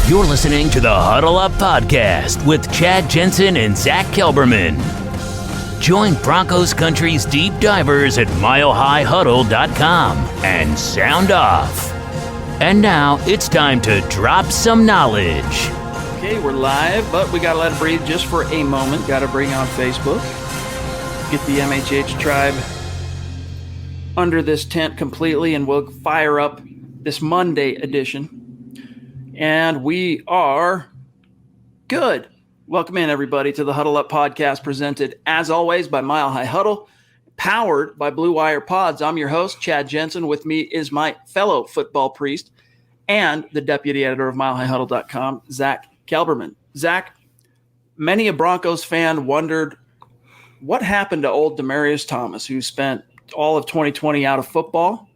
You're listening to the Huddle Up Podcast with Chad Jensen and Zack Kelberman. Join Broncos Country's deep divers at milehighhuddle.com and sound off. And now it's time to drop some knowledge. Okay, we're live, but we gotta let it breathe just for a moment. Gotta bring on Facebook. Get the MHH tribe under this tent completely, and we'll fire up this Monday edition. And we are good. Welcome in, everybody, to the Huddle Up Podcast, presented, as always, by Mile High Huddle, powered by Blue Wire Pods. I'm your host, Chad Jensen. With me is my fellow football priest and the deputy editor of milehighhuddle.com, Zack Kelberman. Zack, many a Broncos fan wondered what happened to old Demaryius Thomas, who spent all of 2020 out of football,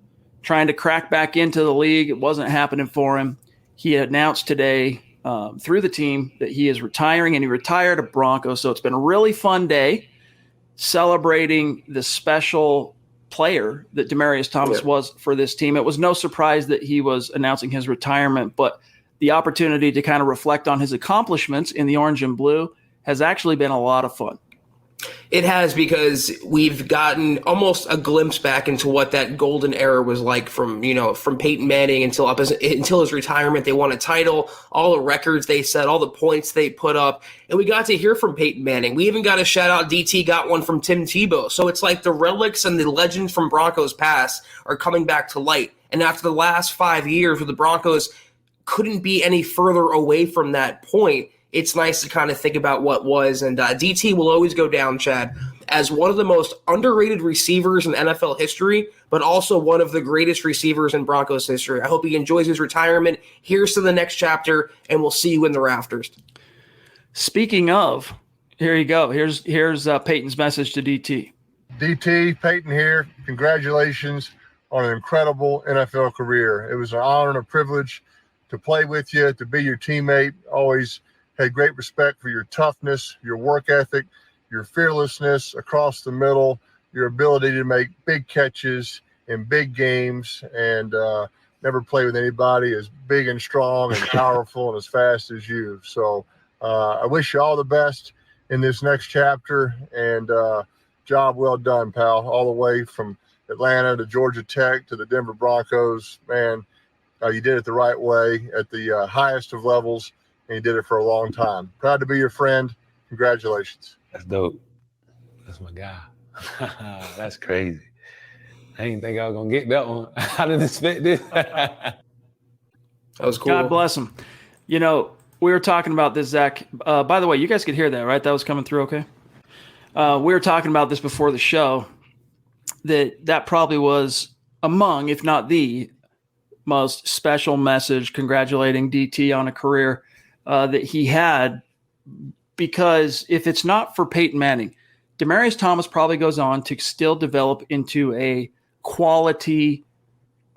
trying to crack back into the league. It wasn't happening for him. He announced today through the team that he is retiring, and he retired a Bronco. So it's been a really fun day celebrating the special player that Demaryius Thomas was for this team. It was no surprise that he was announcing his retirement, but the opportunity to kind of reflect on his accomplishments in the orange and blue has actually been a lot of fun. It has, because we've gotten almost a glimpse back into what that golden era was like from Peyton Manning until his retirement. They won a title, all the records they set, all the points they put up, and we got to hear from Peyton Manning. We even got a shout out. DT got one from Tim Tebow. So it's like the relics and the legends from Broncos past are coming back to light. And after the last 5 years where the Broncos couldn't be any further away from that point, it's nice to kind of think about what was. And DT will always go down, Chad, as one of the most underrated receivers in NFL history, but also one of the greatest receivers in Broncos history. I hope he enjoys his retirement. Here's to the next chapter, and we'll see you in the rafters. Speaking of, here you go. Here's Peyton's message to DT. DT, Peyton here. Congratulations on an incredible NFL career. It was an honor and a privilege to play with you, to be your teammate. Always had great respect for your toughness, your work ethic, your fearlessness across the middle, your ability to make big catches in big games, and never play with anybody as big and strong and powerful and as fast as you. So I wish you all the best in this next chapter, and job well done, pal, all the way from Atlanta to Georgia Tech to the Denver Broncos. Man, you did it the right way at the highest of levels, and you did it for a long time. Proud to be your friend. Congratulations. That's dope. That's my guy. That's crazy. I didn't think I was going to get that one. I didn't expect this. That was cool. God bless him. You know, we were talking about this, Zack. By the way, you guys could hear that, right? That was coming through okay? We were talking about this before the show, that probably was among, if not the most special message congratulating DT on a career that he had, because if it's not for Peyton Manning, Demaryius Thomas probably goes on to still develop into a quality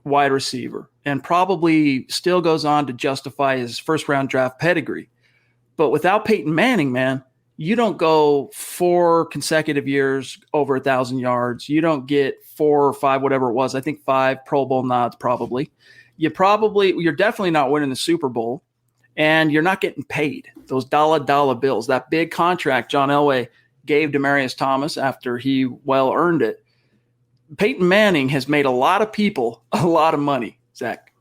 wide receiver and probably still goes on to justify his first-round draft pedigree. But without Peyton Manning, man, you don't go 4 consecutive years over 1,000 yards. You don't get 4 or 5, whatever it was. I think 5 Pro Bowl nods probably. You're definitely not winning the Super Bowl. And you're not getting paid those dollar bills. That big contract John Elway gave Demaryius Thomas after he well earned it. Peyton Manning has made a lot of people a lot of money, Zack.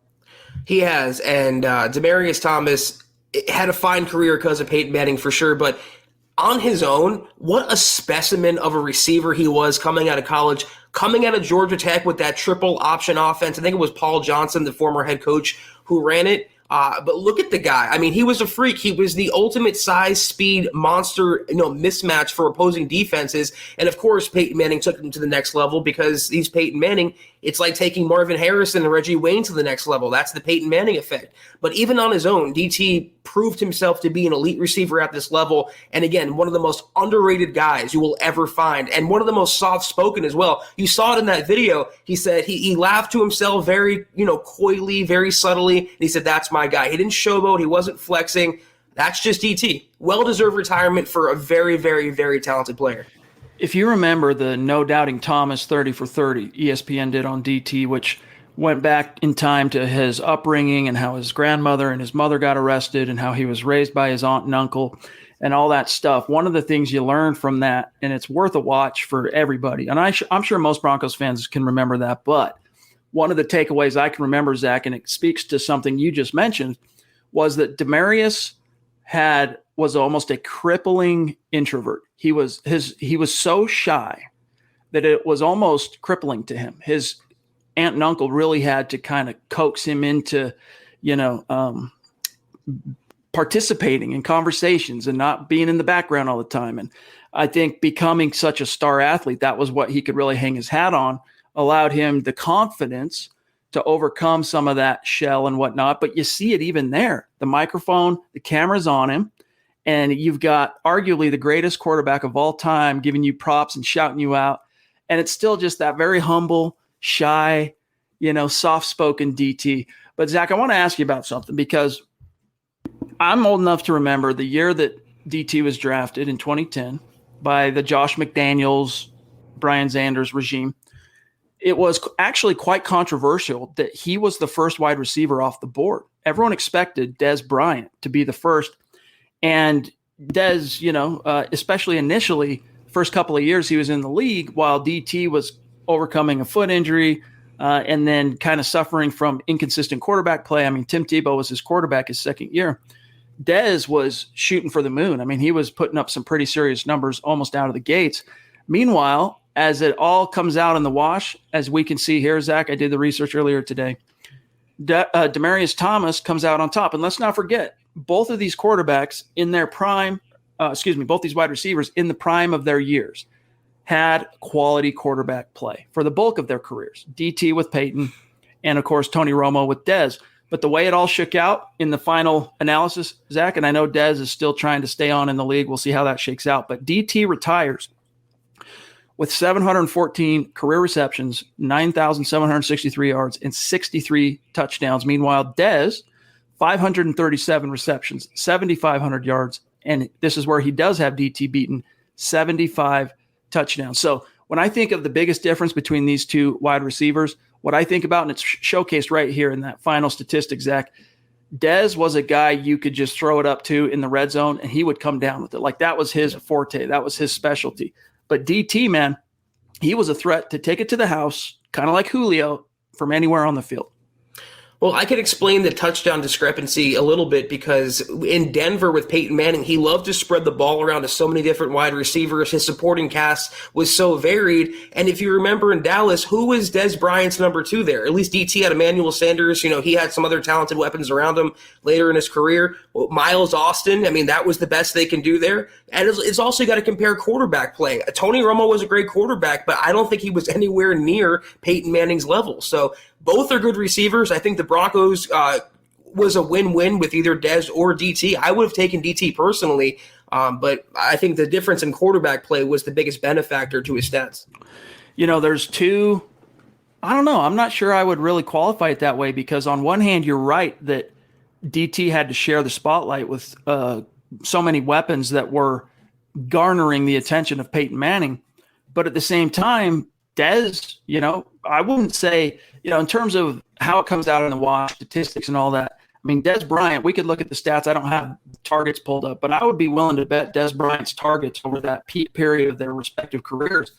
He has, and Demaryius Thomas had a fine career because of Peyton Manning for sure, but on his own, what a specimen of a receiver he was coming out of college, coming out of Georgia Tech with that triple option offense. I think it was Paul Johnson, the former head coach, who ran it. But look at the guy. I mean, he was a freak. He was the ultimate size, speed, monster, mismatch for opposing defenses. And of course, Peyton Manning took him to the next level, because he's Peyton Manning. It's like taking Marvin Harrison and Reggie Wayne to the next level. That's the Peyton Manning effect. But even on his own, DT proved himself to be an elite receiver at this level. And again, one of the most underrated guys you will ever find, and one of the most soft-spoken as well. You saw it in that video. He said he laughed to himself very, coyly, very subtly. And he said, "That's my guy." He didn't showboat. He wasn't flexing. That's just DT. Well-deserved retirement for a very, very, very talented player. If you remember the No Doubting Thomas 30 for 30 ESPN did on DT, which went back in time to his upbringing and how his grandmother and his mother got arrested and how he was raised by his aunt and uncle and all that stuff. One of the things you learn from that, and it's worth a watch for everybody, and I'm sure most Broncos fans can remember that, but one of the takeaways I can remember, Zach, and it speaks to something you just mentioned, was that Demaryius was almost a crippling introvert. He was so shy that it was almost crippling to him. His aunt and uncle really had to kind of coax him into, participating in conversations and not being in the background all the time. And I think becoming such a star athlete, that was what he could really hang his hat on, allowed him the confidence to overcome some of that shell and whatnot. But you see it even there. The microphone, the camera's on him, and you've got arguably the greatest quarterback of all time giving you props and shouting you out. And it's still just that very humble, shy, soft-spoken DT. But Zach, I want to ask you about something, because I'm old enough to remember the year that DT was drafted in 2010 by the Josh McDaniels, Brian Xanders regime. It was actually quite controversial that he was the first wide receiver off the board. Everyone expected Dez Bryant to be the first. And Dez, especially initially, first couple of years he was in the league, while DT was overcoming a foot injury and then kind of suffering from inconsistent quarterback play. I mean, Tim Tebow was his quarterback his second year. Dez was shooting for the moon. I mean, he was putting up some pretty serious numbers almost out of the gates. Meanwhile, as it all comes out in the wash, as we can see here, Zach, I did the research earlier today, Demaryius Thomas comes out on top. And let's not forget, both of these quarterbacks in their prime, both these wide receivers in the prime of their years had quality quarterback play for the bulk of their careers. DT with Peyton, and of course, Tony Romo with Dez. But the way it all shook out in the final analysis, Zach, and I know Dez is still trying to stay on in the league. We'll see how that shakes out. But DT retires with 714 career receptions, 9,763 yards, and 63 touchdowns. Meanwhile, Dez, 537 receptions, 7,500 yards, and this is where he does have DT beaten, 75 touchdowns. So when I think of the biggest difference between these two wide receivers, what I think about, and it's showcased right here in that final statistic, Zach, Dez was a guy you could just throw it up to in the red zone and he would come down with it. Like that was his forte. That was his specialty. But DT, man, he was a threat to take it to the house, kind of like Julio, from anywhere on the field. Well, I could explain the touchdown discrepancy a little bit, because in Denver with Peyton Manning, he loved to spread the ball around to so many different wide receivers. His supporting cast was so varied. And if you remember in Dallas, who was Dez Bryant's number two there? At least DT had Emmanuel Sanders. He had some other talented weapons around him later in his career. Well, Miles Austin, that was the best they can do there. And it's also got to compare quarterback play. Tony Romo was a great quarterback, but I don't think he was anywhere near Peyton Manning's level. So both are good receivers. I think the Broncos was a win-win with either Dez or DT. I would have taken DT personally, but I think the difference in quarterback play was the biggest benefactor to his stats. There's two – I don't know. I'm not sure I would really qualify it that way, because on one hand, you're right that DT had to share the spotlight with so many weapons that were garnering the attention of Peyton Manning. But at the same time, Dez, I wouldn't say – in terms of how it comes out in the wash, statistics and all that, Dez Bryant, we could look at the stats. I don't have targets pulled up, but I would be willing to bet Dez Bryant's targets over that peak period of their respective careers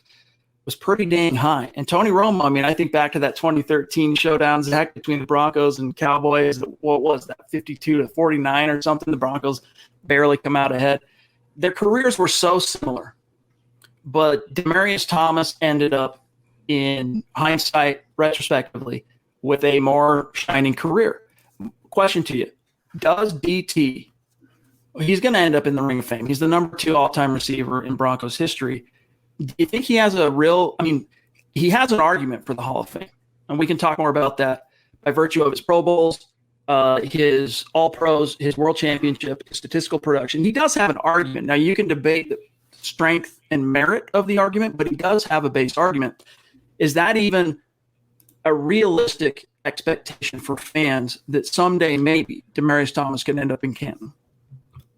was pretty dang high. And Tony Romo, I think back to that 2013 showdown, Zach, between the Broncos and Cowboys. What was that, 52-49 or something? The Broncos barely come out ahead. Their careers were so similar, but Demaryius Thomas ended up, in hindsight, retrospectively, with a more shining career. Question to you. Does DT, he's going to end up in the Ring of Fame. He's the number 2 all-time receiver in Broncos history. Do you think he has he has an argument for the Hall of Fame, and we can talk more about that by virtue of his Pro Bowls, his All-Pros, his World Championship, his statistical production. He does have an argument. Now, you can debate the strength and merit of the argument, but he does have a base argument. Is that even a realistic expectation for fans that someday maybe Demaryius Thomas can end up in Canton?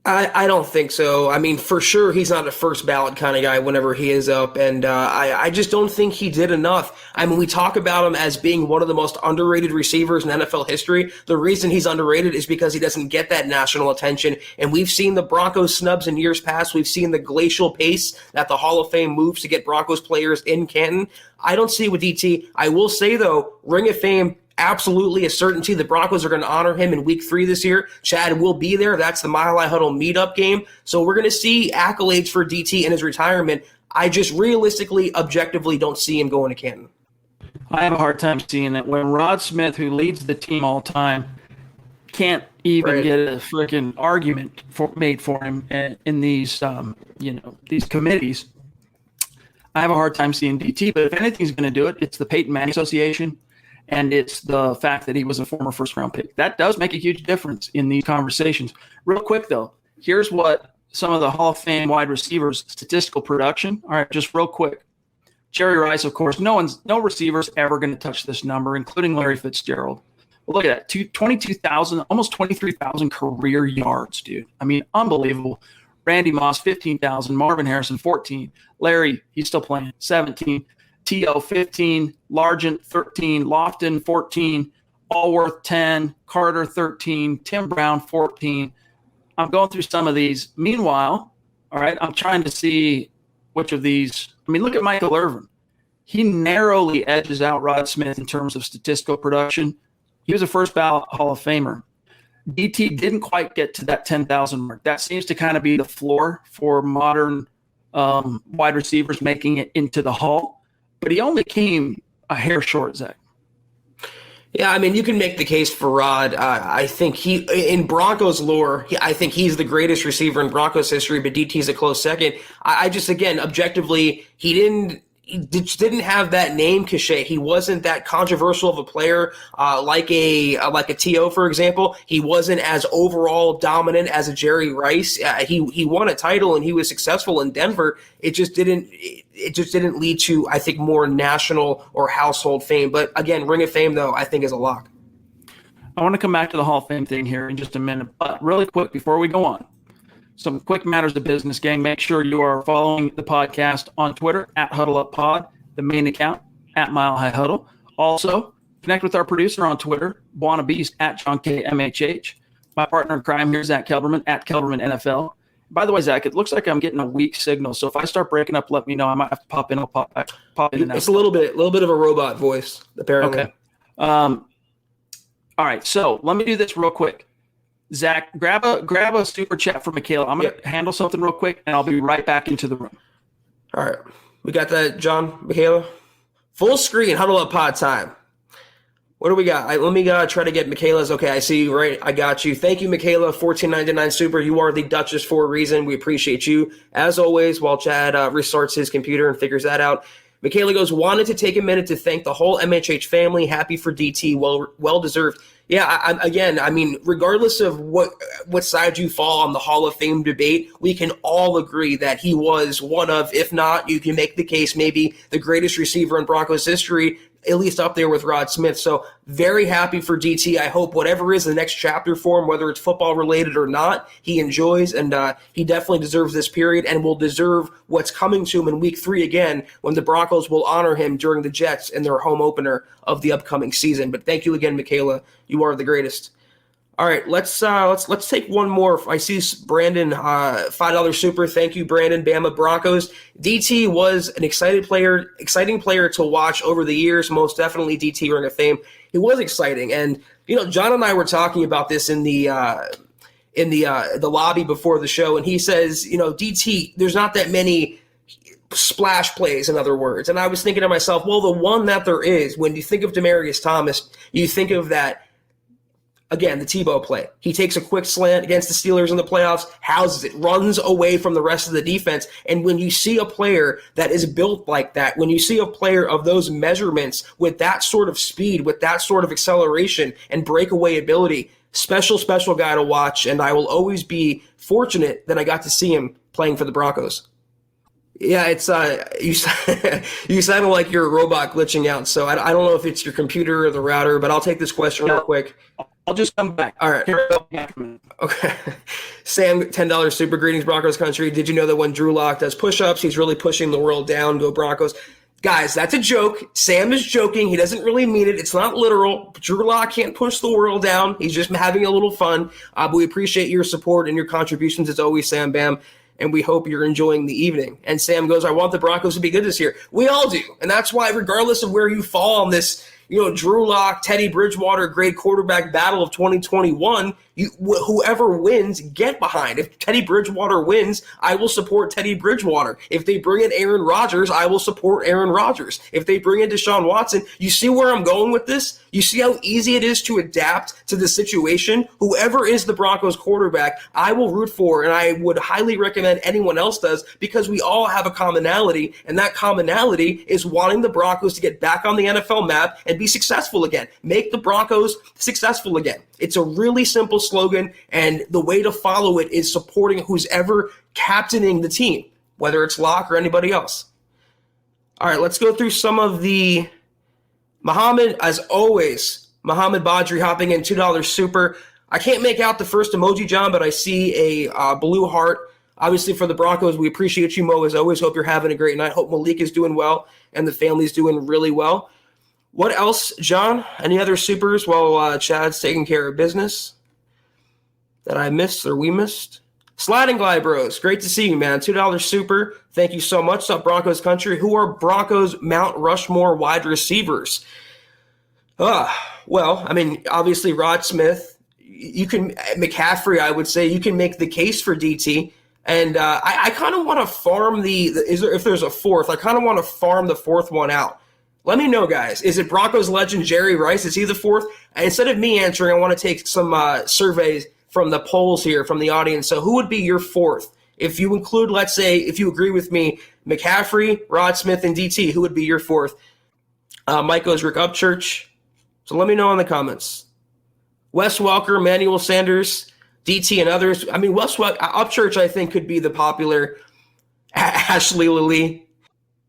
I don't think so. I mean, for sure, he's not a first ballot kind of guy whenever he is up, and I just don't think he did enough. I mean, we talk about him as being one of the most underrated receivers in NFL history. The reason he's underrated is because he doesn't get that national attention, and we've seen the Broncos snubs in years past. We've seen the glacial pace that the Hall of Fame moves to get Broncos players in Canton. I don't see it with DT. I will say, though, Ring of Fame, absolutely a certainty. The Broncos are going to honor him in week 3 this year. Chad will be there. That's the Mile High Huddle meetup game. So we're going to see accolades for DT in his retirement. I just realistically, objectively don't see him going to Canton. I have a hard time seeing it. When Rod Smith, who leads the team all time, can't even get a freaking argument made for him in these, these committees, I have a hard time seeing DT. But if anything's going to do it, it's the Peyton Manning Association. And it's the fact that he was a former first-round pick. That does make a huge difference in these conversations. Real quick, though, here's what some of the Hall of Fame wide receivers' statistical production. All right, just real quick. Jerry Rice, of course. No receiver's ever going to touch this number, including Larry Fitzgerald. Well, look at that, 22,000, almost 23,000 career yards, dude. I mean, unbelievable. Randy Moss, 15,000. Marvin Harrison, 14. Larry, he's still playing, 17. T.O. 15, Largent 13, Lofton 14, Allworth 10, Carter 13, Tim Brown 14. I'm going through some of these. Meanwhile, all right, I'm trying to see which of these. I mean, look at Michael Irvin. He narrowly edges out Rod Smith in terms of statistical production. He was a first ballot Hall of Famer. DT didn't quite get to that 10,000 mark. That seems to kind of be the floor for modern wide receivers making it into the Hall. But he only came a hair short, Zach. Yeah, I mean, you can make the case for Rod. I think in Broncos lore, I think he's the greatest receiver in Broncos history, but DT's a close second. I just, again, objectively, he didn't have that name cachet. He wasn't that controversial of a player like a T.O., for example. He wasn't as overall dominant as a Jerry Rice. He won a title and he was successful in Denver. It just didn't lead to, I think, more national or household fame. But again, Ring of Fame, though, I think is a lock. I want to come back to the Hall of Fame thing here in just a minute, but really quick before we go on. Some quick matters of business, gang. Make sure you are following the podcast on Twitter at HuddleUpPod, the main account at Mile High Huddle. Also, connect with our producer on Twitter, Buona Beast at John K. MHH. My partner in crime here, Zack Kelberman at Kelberman NFL. By the way, Zach, it looks like I'm getting a weak signal, so if I start breaking up, let me know. I might have to pop in. I'll pop in and out. It's a little bit of a robot voice, apparently. Okay. All right, so let me do this real quick. Zach, grab a super chat for Michaela. I'm going to handle something real quick, and I'll be right back into the room. All right. We got that, John, Michaela? Full screen, Huddle Up Pod time. What do we got? Let me try to get Michaela's. Okay, I see you, right? I got you. Thank you, Michaela, $14.99 super. You are the Duchess for a reason. We appreciate you. As always, while Chad restarts his computer and figures that out, Michaela goes, wanted to take a minute to thank the whole MHH family. Happy for DT. Well deserved. Yeah, I mean, regardless of what side you fall on the Hall of Fame debate, we can all agree that he was one of, if not, you can make the case, maybe the greatest receiver in Broncos history, at least up there with Rod Smith. So very happy for DT. I hope whatever is the next chapter for him, whether it's football related or not, he enjoys, and he definitely deserves this period and will deserve what's coming to him in week 3 again, when the Broncos will honor him during the Jets in their home opener of the upcoming season. But thank you again, Michaela. You are the greatest. All right, let's take one more. I see Brandon, $5 super. Thank you, Brandon. Bama Broncos. DT was an exciting player to watch over the years. Most definitely DT Ring of Fame. He was exciting, and John and I were talking about this in the lobby before the show, and he says, DT, there's not that many splash plays, in other words. And I was thinking to myself, well, the one that there is, when you think of Demaryius Thomas, you think of that. Again, the Tebow play. He takes a quick slant against the Steelers in the playoffs, houses it, runs away from the rest of the defense. And when you see a player that is built like that, when you see a player of those measurements with that sort of speed, with that sort of acceleration and breakaway ability, special guy to watch. And I will always be fortunate that I got to see him playing for the Broncos. Yeah, it's you sound like you're a robot glitching out. So I don't know if it's your computer or the router, but I'll take this question real quick. I'll just come back. All right. Okay. Sam, $10 super greetings, Broncos country. Did you know that when Drew Lock does push-ups, he's really pushing the world down? Go Broncos. Guys, that's a joke. Sam is joking. He doesn't really mean it. It's not literal. Drew Lock can't push the world down. He's just having a little fun. But we appreciate your support and your contributions as always, Sam Bam. And we hope you're enjoying the evening. And Sam goes, I want the Broncos to be good this year. We all do. And that's why, regardless of where you fall on this, Drew Lock, Teddy Bridgewater, great quarterback battle of 2021, whoever wins, get behind. If Teddy Bridgewater wins, I will support Teddy Bridgewater. If they bring in Aaron Rodgers, I will support Aaron Rodgers. If they bring in Deshaun Watson, you see where I'm going with this? You see how easy it is to adapt to the situation? Whoever is the Broncos quarterback, I will root for, and I would highly recommend anyone else does, because we all have a commonality, and that commonality is wanting the Broncos to get back on the NFL map and be successful again. Make the Broncos successful again. It's a really simple slogan, and the way to follow it is supporting who's ever captaining the team, whether it's Locke or anybody else. All right, let's go through some of the Muhammad, as always, Muhammad Badri hopping in, $2 super. I can't make out the first emoji, John, but I see a blue heart. Obviously, for the Broncos, we appreciate you, Mo, as always. Hope you're having a great night. Hope Malik is doing well and the family's doing really well. What else, John? Any other supers while Chad's taking care of business that I missed or we missed? Sliding Glide Bros, great to see you, man. $2 super. Thank you so much. What's up, Broncos country? Who are Broncos Mount Rushmore wide receivers? Well, I mean, obviously Rod Smith. You can McCaffrey. I would say you can make the case for DT. And I kind of want to farm if there's a fourth, I kind of want to farm the fourth one out. Let me know, guys. Is it Broncos legend Jerry Rice? Is he the fourth? Instead of me answering, I want to take some surveys from the polls here from the audience. So who would be your fourth? If you include, let's say, if you agree with me, McCaffrey, Rod Smith, and DT, who would be your fourth? Mike goes Rick Upchurch. So let me know in the comments. Wes Welker, Manuel Sanders, DT, and others. I mean, Upchurch, I think, could be the popular. Ashley Lilly.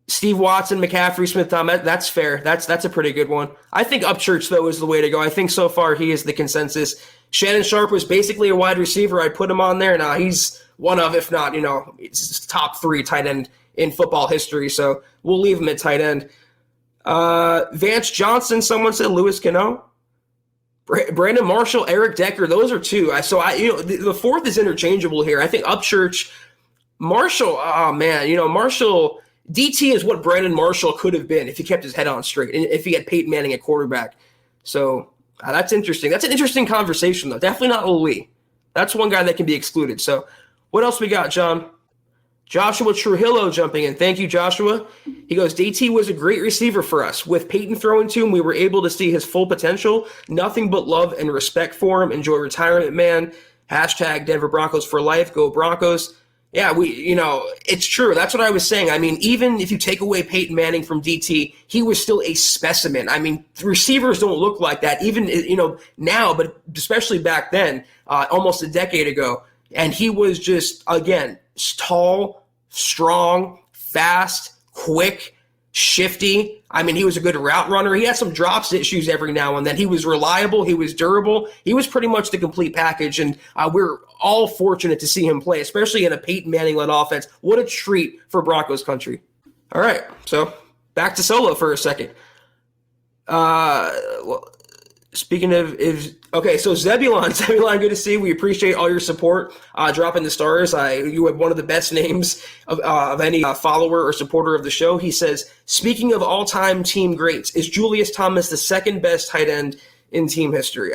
Steve Watson, McCaffrey, Smith, Tom, that's fair. That's a pretty good one. I think Upchurch, though, is the way to go. I think so far he is the consensus. Shannon Sharp was basically a wide receiver. I put him on there. Now he's one of, if not, it's top 3 tight end in football history. So we'll leave him at tight end. Vance Johnson, someone said Louis Cano. Brandon Marshall, Eric Decker, those are 2. The fourth is interchangeable here. I think Upchurch, Marshall, Marshall, DT is what Brandon Marshall could have been if he kept his head on straight and if he had Peyton Manning at quarterback. So that's interesting. That's an interesting conversation, though. Definitely not Lee. That's one guy that can be excluded. So what else we got, John? Joshua Trujillo jumping in. Thank you, Joshua. He goes, DT was a great receiver for us. With Peyton throwing to him, we were able to see his full potential. Nothing but love and respect for him. Enjoy retirement, man. Hashtag Denver Broncos for life. Go Broncos. Yeah, it's true. That's what I was saying. I mean, even if you take away Peyton Manning from DT, he was still a specimen. I mean, receivers don't look like that, even, now, but especially back then, almost a decade ago. And he was just, again, tall, strong, fast, quick, shifty. I mean, he was a good route runner. He had some drops issues every now and then. He was reliable. He was durable. He was pretty much the complete package, and we're all fortunate to see him play, especially in a Peyton Manning-led offense. What a treat for Broncos country. All right, so back to Solo for a second. Speaking of, so Zebulon, good to see you. We appreciate all your support, dropping the stars. You have one of the best names of any follower or supporter of the show. He says, speaking of all-time team greats, is Julius Thomas the second best tight end in team history?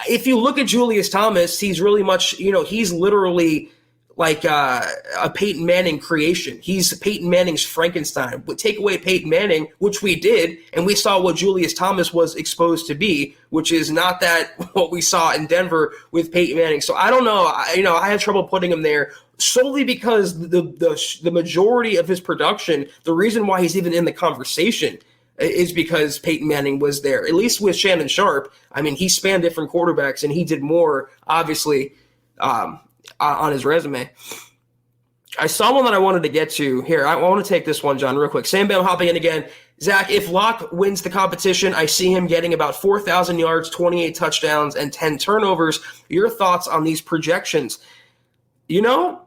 If you look at Julius Thomas, he's really much, he's literally like a Peyton Manning creation. He's Peyton Manning's Frankenstein. But take away Peyton Manning, which we did, and we saw what Julius Thomas was exposed to be, which is not that what we saw in Denver with Peyton Manning. So I don't know. I had trouble putting him there solely because the majority of his production, the reason why he's even in the conversation is because Peyton Manning was there. At least with Shannon Sharp, I mean, he spanned different quarterbacks, and he did more, obviously, on his resume. I saw one that I wanted to get to here. I want to take this one, John, real quick. Sam Bam hopping in again. Zach, if Locke wins the competition, I see him getting about 4,000 yards, 28 touchdowns, and 10 turnovers. Your thoughts on these projections? You know,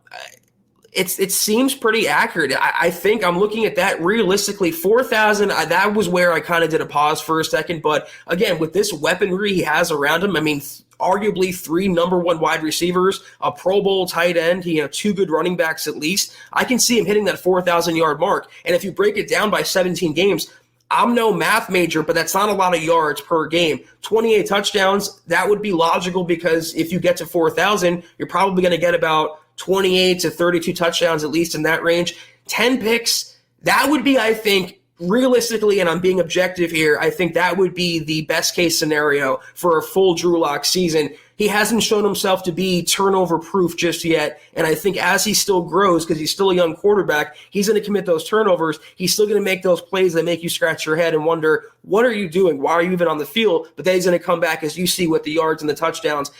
it seems pretty accurate. I think I'm looking at that realistically. 4,000, that was where I kind of did a pause for a second. But again, with this weaponry he has around him, I mean, arguably 3 number 1 wide receivers, a Pro Bowl tight end, 2 good running backs at least. I can see him hitting that 4,000 yard mark. And if you break it down by 17 games, I'm no math major, but that's not a lot of yards per game. 28 touchdowns, that would be logical because if you get to 4,000, you're probably going to get about 28 to 32 touchdowns, at least in that range. 10 picks, that would be, I think, realistically, and I'm being objective here, I think that would be the best case scenario for a full Drew Lock season. He hasn't shown himself to be turnover proof just yet. And I think as he still grows, because he's still a young quarterback, he's going to commit those turnovers. He's still going to make those plays that make you scratch your head and wonder, what are you doing? Why are you even on the field? But then he's going to come back, as you see, with the yards and the touchdowns.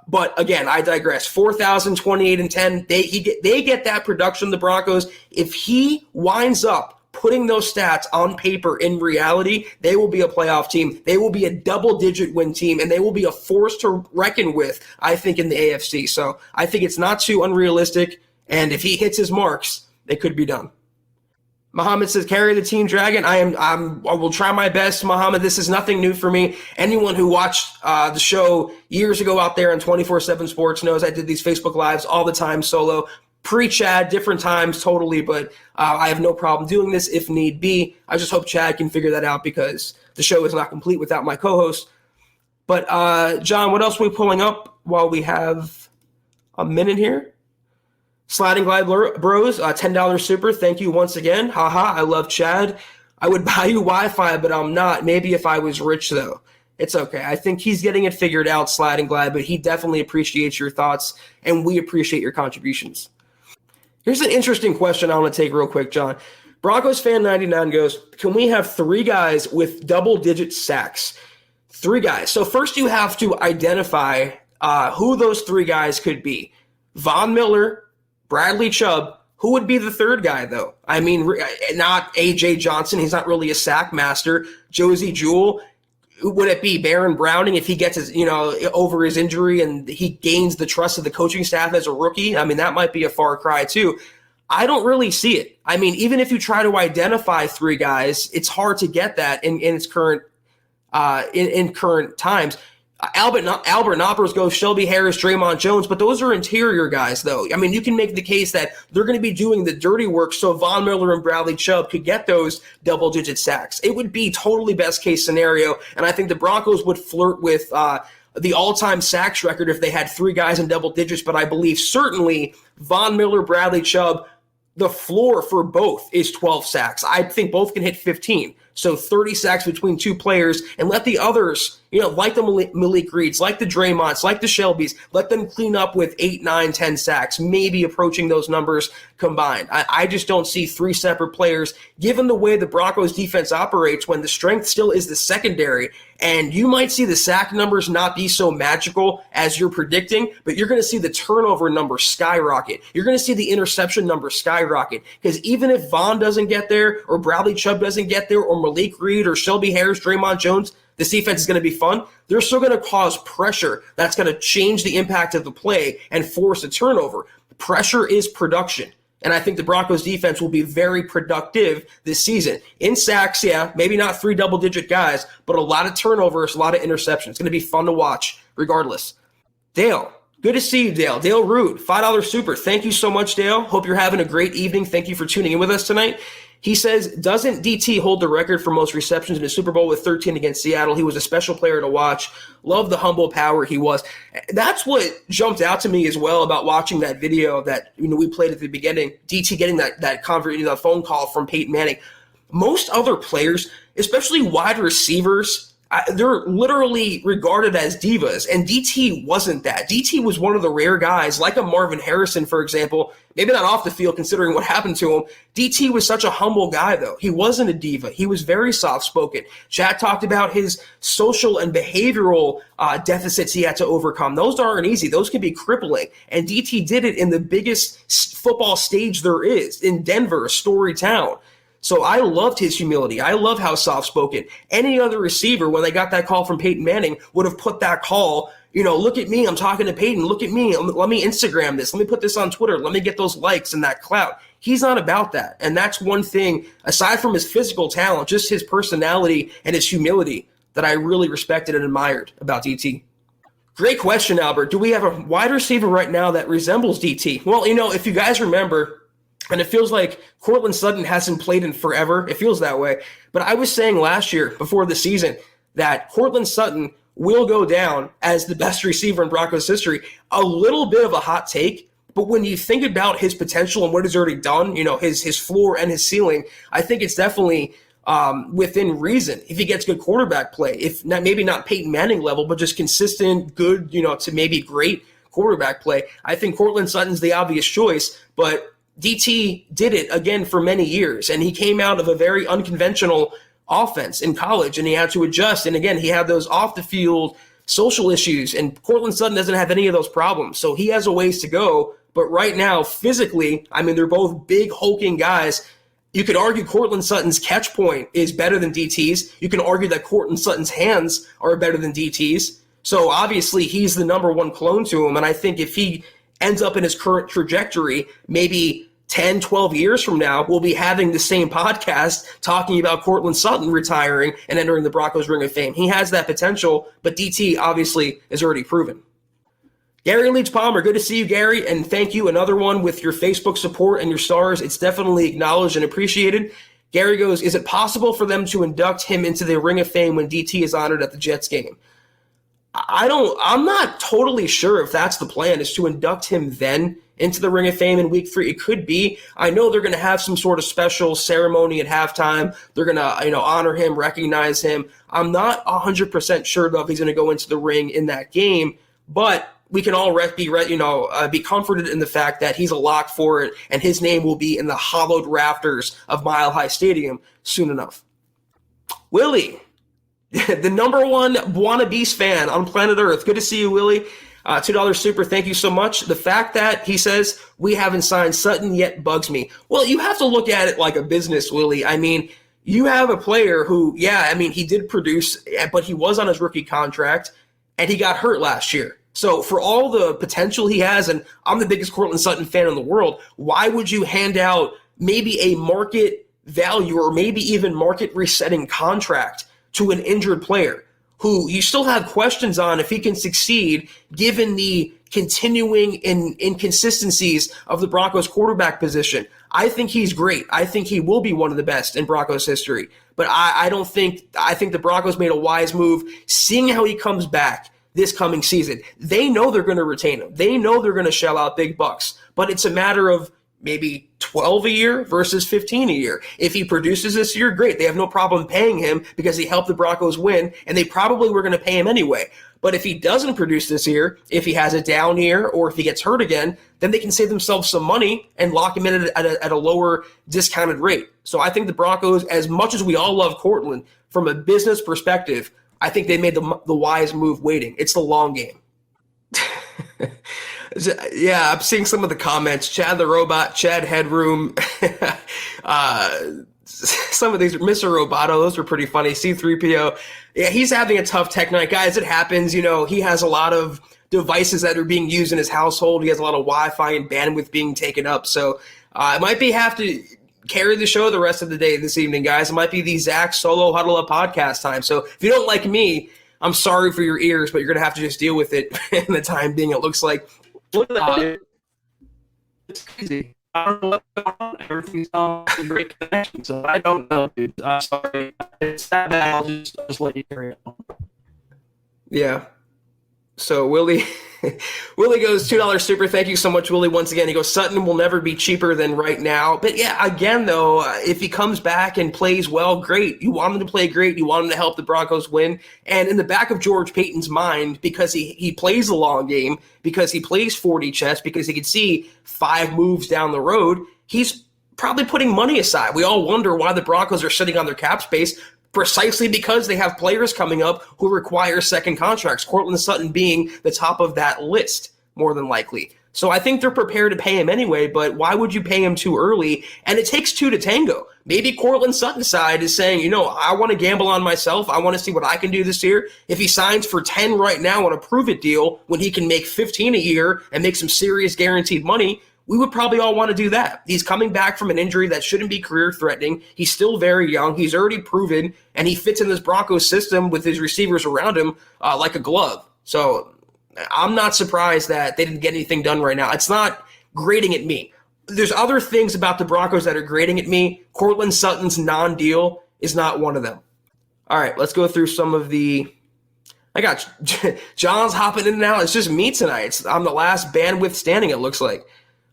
But again, I digress. 4,000, 28, and 10, they get that production, the Broncos. If he winds up putting those stats on paper in reality, they will be a playoff team. They will be a double-digit win team, and they will be a force to reckon with, I think, in the AFC. So I think it's not too unrealistic, and if he hits his marks, it could be done. Muhammad says, carry the team, Dragon. I will try my best, Muhammad. This is nothing new for me. Anyone who watched the show years ago out there on 24/7 Sports knows I did these Facebook Lives all the time solo. Pre-Chad, different times, totally, but I have no problem doing this if need be. I just hope Chad can figure that out because the show is not complete without my co-host. But, John, what else are we pulling up while we have a minute here? Sliding Glide Bros, $10 super. Thank you once again. Haha, I love Chad. I would buy you Wi-Fi, but I'm not. Maybe if I was rich, though. It's okay. I think he's getting it figured out, Sliding Glide, but he definitely appreciates your thoughts, and we appreciate your contributions. Here's an interesting question I want to take real quick, John. Broncos fan 99 goes, can we have 3 guys with double-digit sacks? 3 guys. So first you have to identify who those 3 guys could be. Von Miller, Bradley Chubb. Who would be the 3rd guy, though? I mean, not A.J. Johnson. He's not really a sack master. Josie Jewell. Would it be Baron Browning if he gets his, over his injury and he gains the trust of the coaching staff as a rookie? I mean, that might be a far cry too. I don't really see it. I mean, even if you try to identify 3 guys, it's hard to get that in its current in current times. Albert Knoppers goes Shelby Harris, Draymond Jones, but those are interior guys, though. I mean, you can make the case that they're going to be doing the dirty work so Von Miller and Bradley Chubb could get those double-digit sacks. It would be totally best-case scenario, and I think the Broncos would flirt with the all-time sacks record if they had 3 guys in double digits, but I believe certainly Von Miller, Bradley Chubb, the floor for both is 12 sacks. I think both can hit 15. So 30 sacks between 2 players, and let the others, like the Malik Reeds, like the Draymonds, like the Shelbys, let them clean up with 8, 9, 10 sacks, maybe approaching those numbers combined. I just don't see 3 separate players, given the way the Broncos defense operates when the strength still is the secondary. And you might see the sack numbers not be so magical as you're predicting, but you're going to see the turnover number skyrocket. You're going to see the interception number skyrocket. Because even if Vaughn doesn't get there, or Bradley Chubb doesn't get there, or Malik Reed, or Shelby Harris, Draymond Jones, this defense is going to be fun. They're still going to cause pressure that's going to change the impact of the play and force a turnover. Pressure is production. And I think the Broncos defense will be very productive this season. In sacks, yeah, maybe not 3 double-digit guys, but a lot of turnovers, a lot of interceptions. It's going to be fun to watch regardless. Dale, good to see you, Dale. Dale Root, $5 super. Thank you so much, Dale. Hope you're having a great evening. Thank you for tuning in with us tonight. He says, doesn't DT hold the record for most receptions in the Super Bowl with 13 against Seattle? He was a special player to watch. Love the humble power he was. That's what jumped out to me as well about watching that video that we played at the beginning. DT getting that phone call from Peyton Manning. Most other players, especially wide receivers, they're literally regarded as divas, and DT wasn't that. DT was one of the rare guys, like a Marvin Harrison, for example, maybe not off the field considering what happened to him. DT was such a humble guy, though. He wasn't a diva. He was very soft-spoken. Chad talked about his social and behavioral deficits he had to overcome. Those aren't easy. Those can be crippling, and DT did it in the biggest football stage there is, in Denver, a story town. So I loved his humility. I love how soft-spoken. Any other receiver, when they got that call from Peyton Manning, would have put that call, look at me, I'm talking to Peyton, look at me, let me Instagram this, let me put this on Twitter, let me get those likes and that clout. He's not about that. And that's one thing, aside from his physical talent, just his personality and his humility that I really respected and admired about DT. Great question, Albert. Do we have a wide receiver right now that resembles DT? Well, if you guys remember, and it feels like Courtland Sutton hasn't played in forever. It feels that way. But I was saying last year before the season that Courtland Sutton will go down as the best receiver in Broncos history. A little bit of a hot take, but when you think about his potential and what he's already done, his floor and his ceiling, I think it's definitely within reason if he gets good quarterback play. If not, maybe not Peyton Manning level, but just consistent, good, to maybe great quarterback play. I think Courtland Sutton's the obvious choice, but DT did it again for many years, and he came out of a very unconventional offense in college, and he had to adjust. And again, he had those off-the-field social issues, and Courtland Sutton doesn't have any of those problems, so he has a ways to go. But right now, physically, they're both big, hulking guys. You could argue Courtland Sutton's catch point is better than DT's. You can argue that Courtland Sutton's hands are better than DT's. So obviously, he's the number one clone to him, and I think if he ends up in his current trajectory, maybe 10, 12 years from now, we'll be having the same podcast talking about Courtland Sutton retiring and entering the Broncos Ring of Fame. He has that potential, but DT obviously is already proven. Gary Leach Palmer, good to see you, Gary, and thank you. Another one with your Facebook support and your stars. It's definitely acknowledged and appreciated. Gary goes, is it possible for them to induct him into the Ring of Fame when DT is honored at the Jets game? I'm not totally sure if that's the plan, is to induct him then into the Ring of Fame in week 3. It could be. I know they're going to have some sort of special ceremony at halftime. They're going to, honor him, recognize him. I'm not 100% sure though if he's going to go into the ring in that game, but we can all be comforted in the fact that he's a lock for it, and his name will be in the hollowed rafters of Mile High Stadium soon enough. Willie, the number one Buona Beast fan on planet Earth. Good to see you, Willie. $2 super, thank you so much. The fact that he says we haven't signed Sutton yet bugs me. Well, you have to look at it like a business, Willie. You have a player who, he did produce, but he was on his rookie contract, and he got hurt last year. So for all the potential he has, and I'm the biggest Courtland Sutton fan in the world, why would you hand out maybe a market value or maybe even market resetting contract to an injured player who you still have questions on if he can succeed given the continuing inconsistencies of the Broncos quarterback position? I think he's great. I think he will be one of the best in Broncos history. But I think the Broncos made a wise move, seeing how he comes back this coming season. They know they're going to retain him. They know they're going to shell out big bucks. But it's a matter of maybe 12 a year versus 15 a year. If he produces this year, great. They have no problem paying him because he helped the Broncos win, and they probably were going to pay him anyway. But if he doesn't produce this year, if he has a down year, or if he gets hurt again, then they can save themselves some money and lock him in at a lower discounted rate. So I think the Broncos, as much as we all love Courtland, from a business perspective, I think they made the wise move waiting. It's the long game. Yeah, I'm seeing some of the comments. Chad the Robot, Chad Headroom. Some of these, Mr. Roboto, those were pretty funny. C3PO. Yeah, he's having a tough tech night. Guys, it happens. He has a lot of devices that are being used in his household. He has a lot of Wi-Fi and bandwidth being taken up. So it might be have to carry the show the rest of the day this evening, guys. It might be the Zach Solo Huddle Up podcast time. So if you don't like me, I'm sorry for your ears, but you're going to have to just deal with it in the time being, it looks like. Look at that. It's crazy. I don't know what's going on. Everything's on a great connection, so I don't know, dude. I'm sorry. It's that bad. I'll just let you carry it on. Yeah. So Willie goes $2 super. Thank you so much, Willie. Once again, he goes, Sutton will never be cheaper than right now. But yeah, again, though, if he comes back and plays well, great. You want him to play great. You want him to help the Broncos win. And in the back of George Payton's mind, because he plays the long game, because he plays 40 chess, because he can see 5 moves down the road, he's probably putting money aside. We all wonder why the Broncos are sitting on their cap space, precisely because they have players coming up who require second contracts, Courtland Sutton being the top of that list, more than likely. So I think they're prepared to pay him anyway, but why would you pay him too early? And it takes two to tango. Maybe Cortland Sutton's side is saying, I want to gamble on myself. I want to see what I can do this year. If he signs for 10 right now on a prove-it deal when he can make 15 a year and make some serious guaranteed money, we would probably all want to do that. He's coming back from an injury that shouldn't be career-threatening. He's still very young. He's already proven, and he fits in this Broncos system with his receivers around him like a glove. So I'm not surprised that they didn't get anything done right now. It's not grating at me. There's other things about the Broncos that are grating at me. Cortland Sutton's non-deal is not one of them. All right, let's go through some of the – I got John's hopping in and out. It's just me tonight. I'm the last bandwidth standing, it looks like.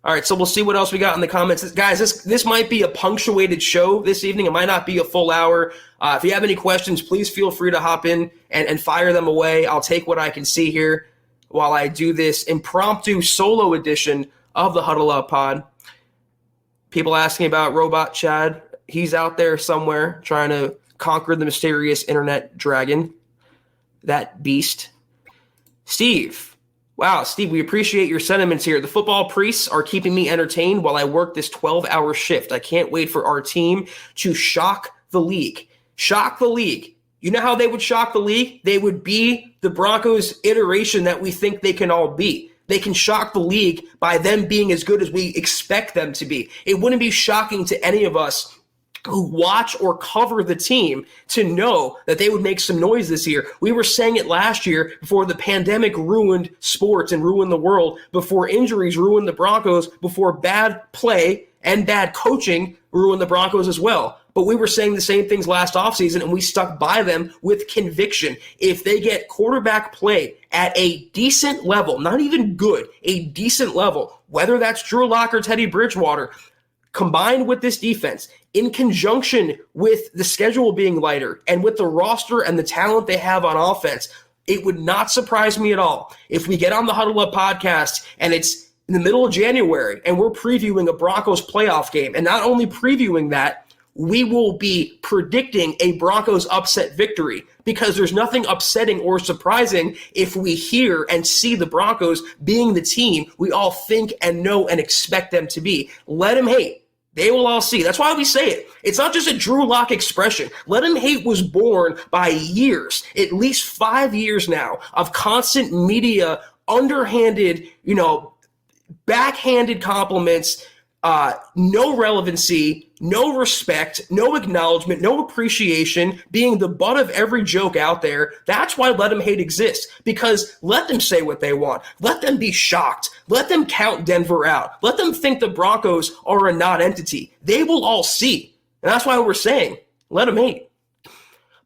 All right, so we'll see what else we got in the comments. Guys, this might be a punctuated show this evening. It might not be a full hour. If you have any questions, please feel free to hop in and fire them away. I'll take what I can see here while I do this impromptu solo edition of the Huddle Up Pod. People asking about Robot Chad. He's out there somewhere trying to conquer the mysterious internet dragon, that beast. Steve. Wow, Steve, we appreciate your sentiments here. The football priests are keeping me entertained while I work this 12-hour shift. I can't wait for our team to shock the league. Shock the league. You know how they would shock the league? They would be the Broncos iteration that we think they can all be. They can shock the league by them being as good as we expect them to be. It wouldn't be shocking to any of us who watch or cover the team to know that they would make some noise this year. We were saying it last year before the pandemic ruined sports and ruined the world, before injuries ruined the Broncos, before bad play and bad coaching ruined the Broncos as well. But we were saying the same things last offseason, and we stuck by them with conviction. If they get quarterback play at a decent level, not even good, a decent level, whether that's Drew Lock or Teddy Bridgewater, combined with this defense, in conjunction with the schedule being lighter and with the roster and the talent they have on offense, it would not surprise me at all if we get on the Huddle Up podcast and it's in the middle of January and we're previewing a Broncos playoff game. And not only previewing that, we will be predicting a Broncos upset victory, because there's nothing upsetting or surprising if we hear and see the Broncos being the team we all think and know and expect them to be. Let them hate. They will all see. That's why we say it. It's not just a Drew Lock expression. Let them hate was born by years, at least 5 years now, of constant media, underhanded, backhanded compliments, no relevancy, no respect, no acknowledgement, no appreciation, being the butt of every joke out there. That's why Let Them Hate exists, because let them say what they want. Let them be shocked. Let them count Denver out. Let them think the Broncos are a non-entity. They will all see. And that's why we're saying, let them hate.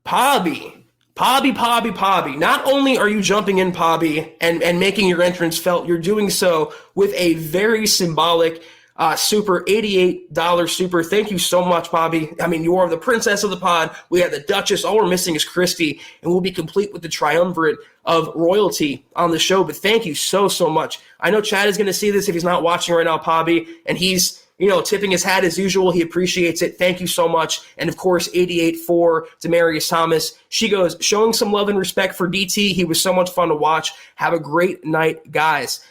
Pobby. Not only are you jumping in, Pobby, and making your entrance felt, you're doing so with a very symbolic super, $88 super. Thank you so much, Bobby. I mean, you are the princess of the pod. We have the Duchess. All we're missing is Christy, and we'll be complete with the triumvirate of royalty on the show. But thank you so much. I know Chad is going to see this if he's not watching right now, Bobby, and he's, tipping his hat as usual. He appreciates it. Thank you so much. And of course, 88 for Demaryius Thomas. She goes, showing some love and respect for DT. He was so much fun to watch. Have a great night, guys.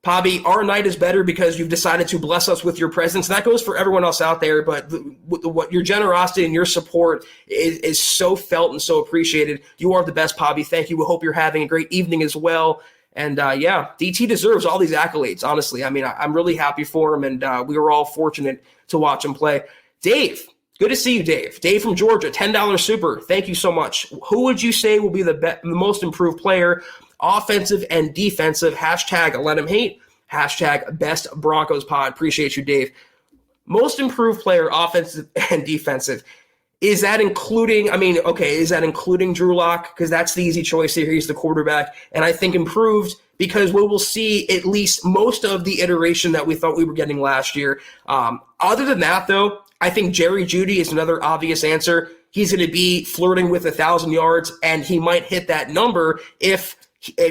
Pobby, our night is better because you've decided to bless us with your presence. And that goes for everyone else out there, but what your generosity and your support is so felt and so appreciated. You are the best, Pobby. Thank you. We hope you're having a great evening as well. And DT deserves all these accolades, honestly. I mean, I'm really happy for him, and we were all fortunate to watch him play. Dave, good to see you, Dave. Dave from Georgia, $10 super. Thank you so much. Who would you say will be the most improved player, offensive and defensive? Hashtag let him hate. Hashtag best Broncos pod. Appreciate you, Dave. Most improved player, offensive and defensive. Is that including Drew Lock? Because that's the easy choice here. He's the quarterback. And I think improved because we will see at least most of the iteration that we thought we were getting last year. Other than that, though, I think Jerry Jeudy is another obvious answer. He's going to be flirting with 1,000 yards, and he might hit that number if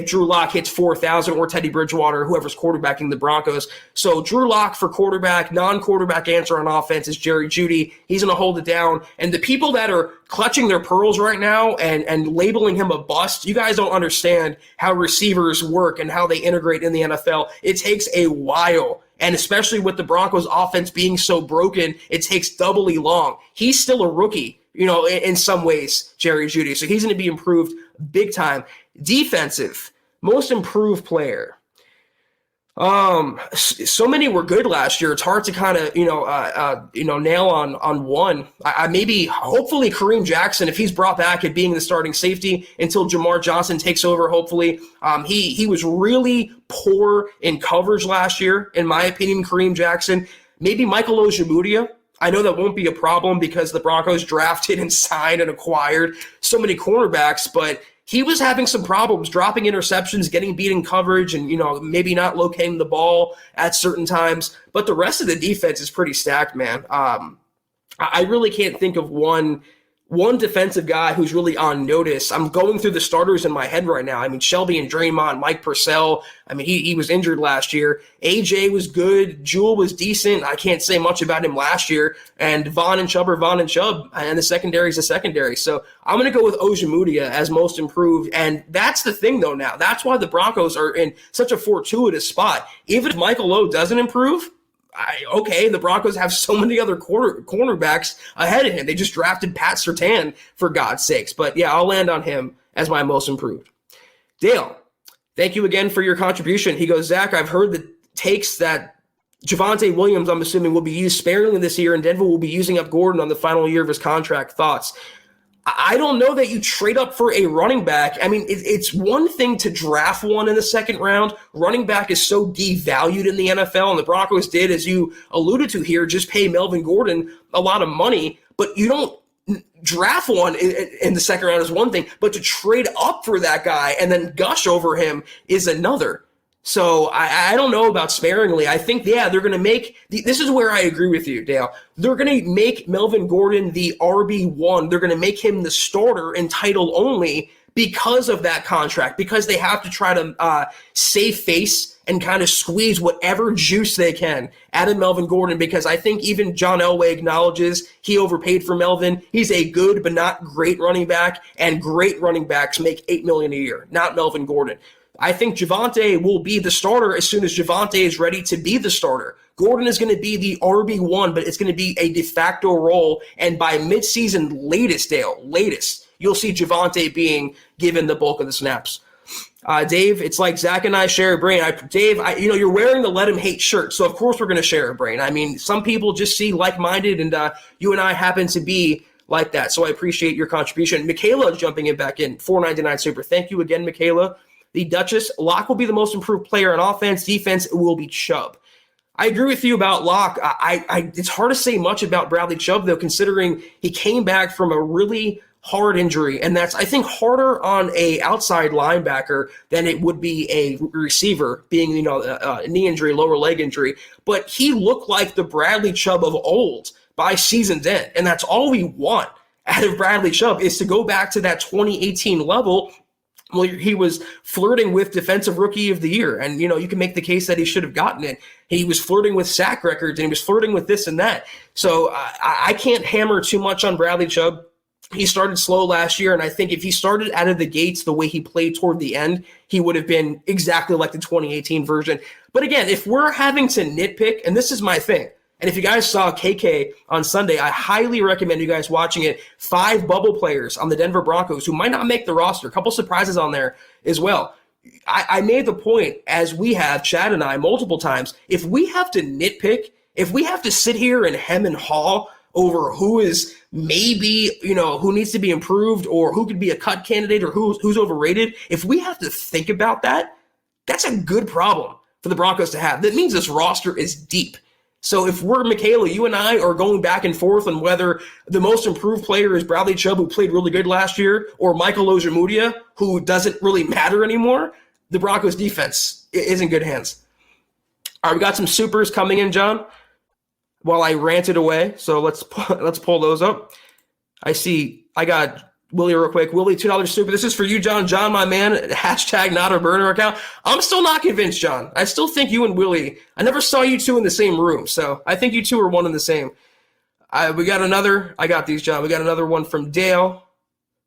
Drew Lock hits 4,000 or Teddy Bridgewater, whoever's quarterbacking the Broncos. So Drew Lock for quarterback, non-quarterback answer on offense is Jerry Jeudy. He's going to hold it down. And the people that are clutching their pearls right now and labeling him a bust, you guys don't understand how receivers work and how they integrate in the NFL. It takes a while. And especially with the Broncos offense being so broken, it takes doubly long. He's still a rookie, in some ways, Jerry Jeudy. So he's going to be improved big time. Defensive, most improved player. So many were good last year. It's hard to kind of, nail on one. Hopefully Kareem Jackson, if he's brought back at being the starting safety until Jamar Johnson takes over, hopefully. He was really poor in coverage last year, in my opinion, Kareem Jackson. Maybe Michael Ojemudia. I know that won't be a problem because the Broncos drafted and signed and acquired so many cornerbacks, but he was having some problems, dropping interceptions, getting beat in coverage, and maybe not locating the ball at certain times. But the rest of the defense is pretty stacked, man. I really can't think of one defensive guy who's really on notice. I'm going through the starters in my head right now. I mean, Shelby and Draymond, Mike Purcell. I mean, he was injured last year. AJ was good. Jewel was decent. I can't say much about him last year. And Vaughn and Chubb are Vaughn and Chubb. And the secondary is the secondary. So I'm going to go with Ojemudia as most improved. And that's the thing, though, now. That's why the Broncos are in such a fortuitous spot. Even if Michael Lowe doesn't improve, the Broncos have so many other cornerbacks ahead of him. They just drafted Pat Surtain, for God's sakes. But, yeah, I'll land on him as my most improved. Dale, thank you again for your contribution. He goes, Zach, I've heard the takes that Javonte Williams, I'm assuming, will be used sparingly this year, and Denver will be using up Gordon on the final year of his contract. Thoughts? I don't know that you trade up for a running back. I mean, it's one thing to draft one in the second round. Running back is so devalued in the NFL, and the Broncos did, as you alluded to here, just pay Melvin Gordon a lot of money. But you don't draft one in the second round is one thing, but to trade up for that guy and then gush over him is another. So I don't know about sparingly. I think, they're going to make – this is where I agree with you, Dale. They're going to make Melvin Gordon the RB1. They're going to make him the starter in title only because of that contract, because they have to try to save face and kind of squeeze whatever juice they can out of Melvin Gordon, because I think even John Elway acknowledges he overpaid for Melvin. He's a good but not great running back, and great running backs make $8 million a year, not Melvin Gordon. I think Javonte will be the starter as soon as Javonte is ready to be the starter. Gordon is going to be the RB1, but it's going to be a de facto role. And by midseason latest, you'll see Javonte being given the bulk of the snaps. Dave, it's like Zach and I share a brain. Dave, you're wearing the Let Him Hate shirt, so of course we're going to share a brain. I mean, some people just see like-minded, and you and I happen to be like that. So I appreciate your contribution. Michaela jumping in back in, $4.99 super. Thank you again, Michaela. The Duchess, Locke will be the most improved player on offense. Defense will be Chubb. I agree with you about Locke. It's hard to say much about Bradley Chubb, though, considering he came back from a really hard injury, and that's, I think, harder on a outside linebacker than it would be a receiver, being, a knee injury, lower leg injury. But he looked like the Bradley Chubb of old by season's end, and that's all we want out of Bradley Chubb, is to go back to that 2018 level. Well, he was flirting with Defensive Rookie of the Year, and, you can make the case that he should have gotten it. He was flirting with sack records, and he was flirting with this and that. So I can't hammer too much on Bradley Chubb. He started slow last year, and I think if he started out of the gates the way he played toward the end, he would have been exactly like the 2018 version. But again, if we're having to nitpick, and this is my thing, and if you guys saw KK on Sunday, I highly recommend you guys watching it. 5 bubble players on the Denver Broncos who might not make the roster. A couple surprises on there as well. I made the point, as we have, Chad and I, multiple times, if we have to nitpick, if we have to sit here and hem and haw over who is maybe, who needs to be improved, or who could be a cut candidate, or who's overrated, if we have to think about that, that's a good problem for the Broncos to have. That means this roster is deep. So if we're Michaela, you and I are going back and forth on whether the most improved player is Bradley Chubb, who played really good last year, or Michael Ojemudia, who doesn't really matter anymore, the Broncos defense is in good hands. All right, we got some supers coming in, John, while I ranted away. So let's pull those up. I got Willie, real quick. Willie, $2 super. This is for you, John. John, my man, hashtag not a burner account. I'm still not convinced, John. I still think you and Willie, I never saw you two in the same room, so I think you two are one and the same. We got another. I got these, John. We got another one from Dale.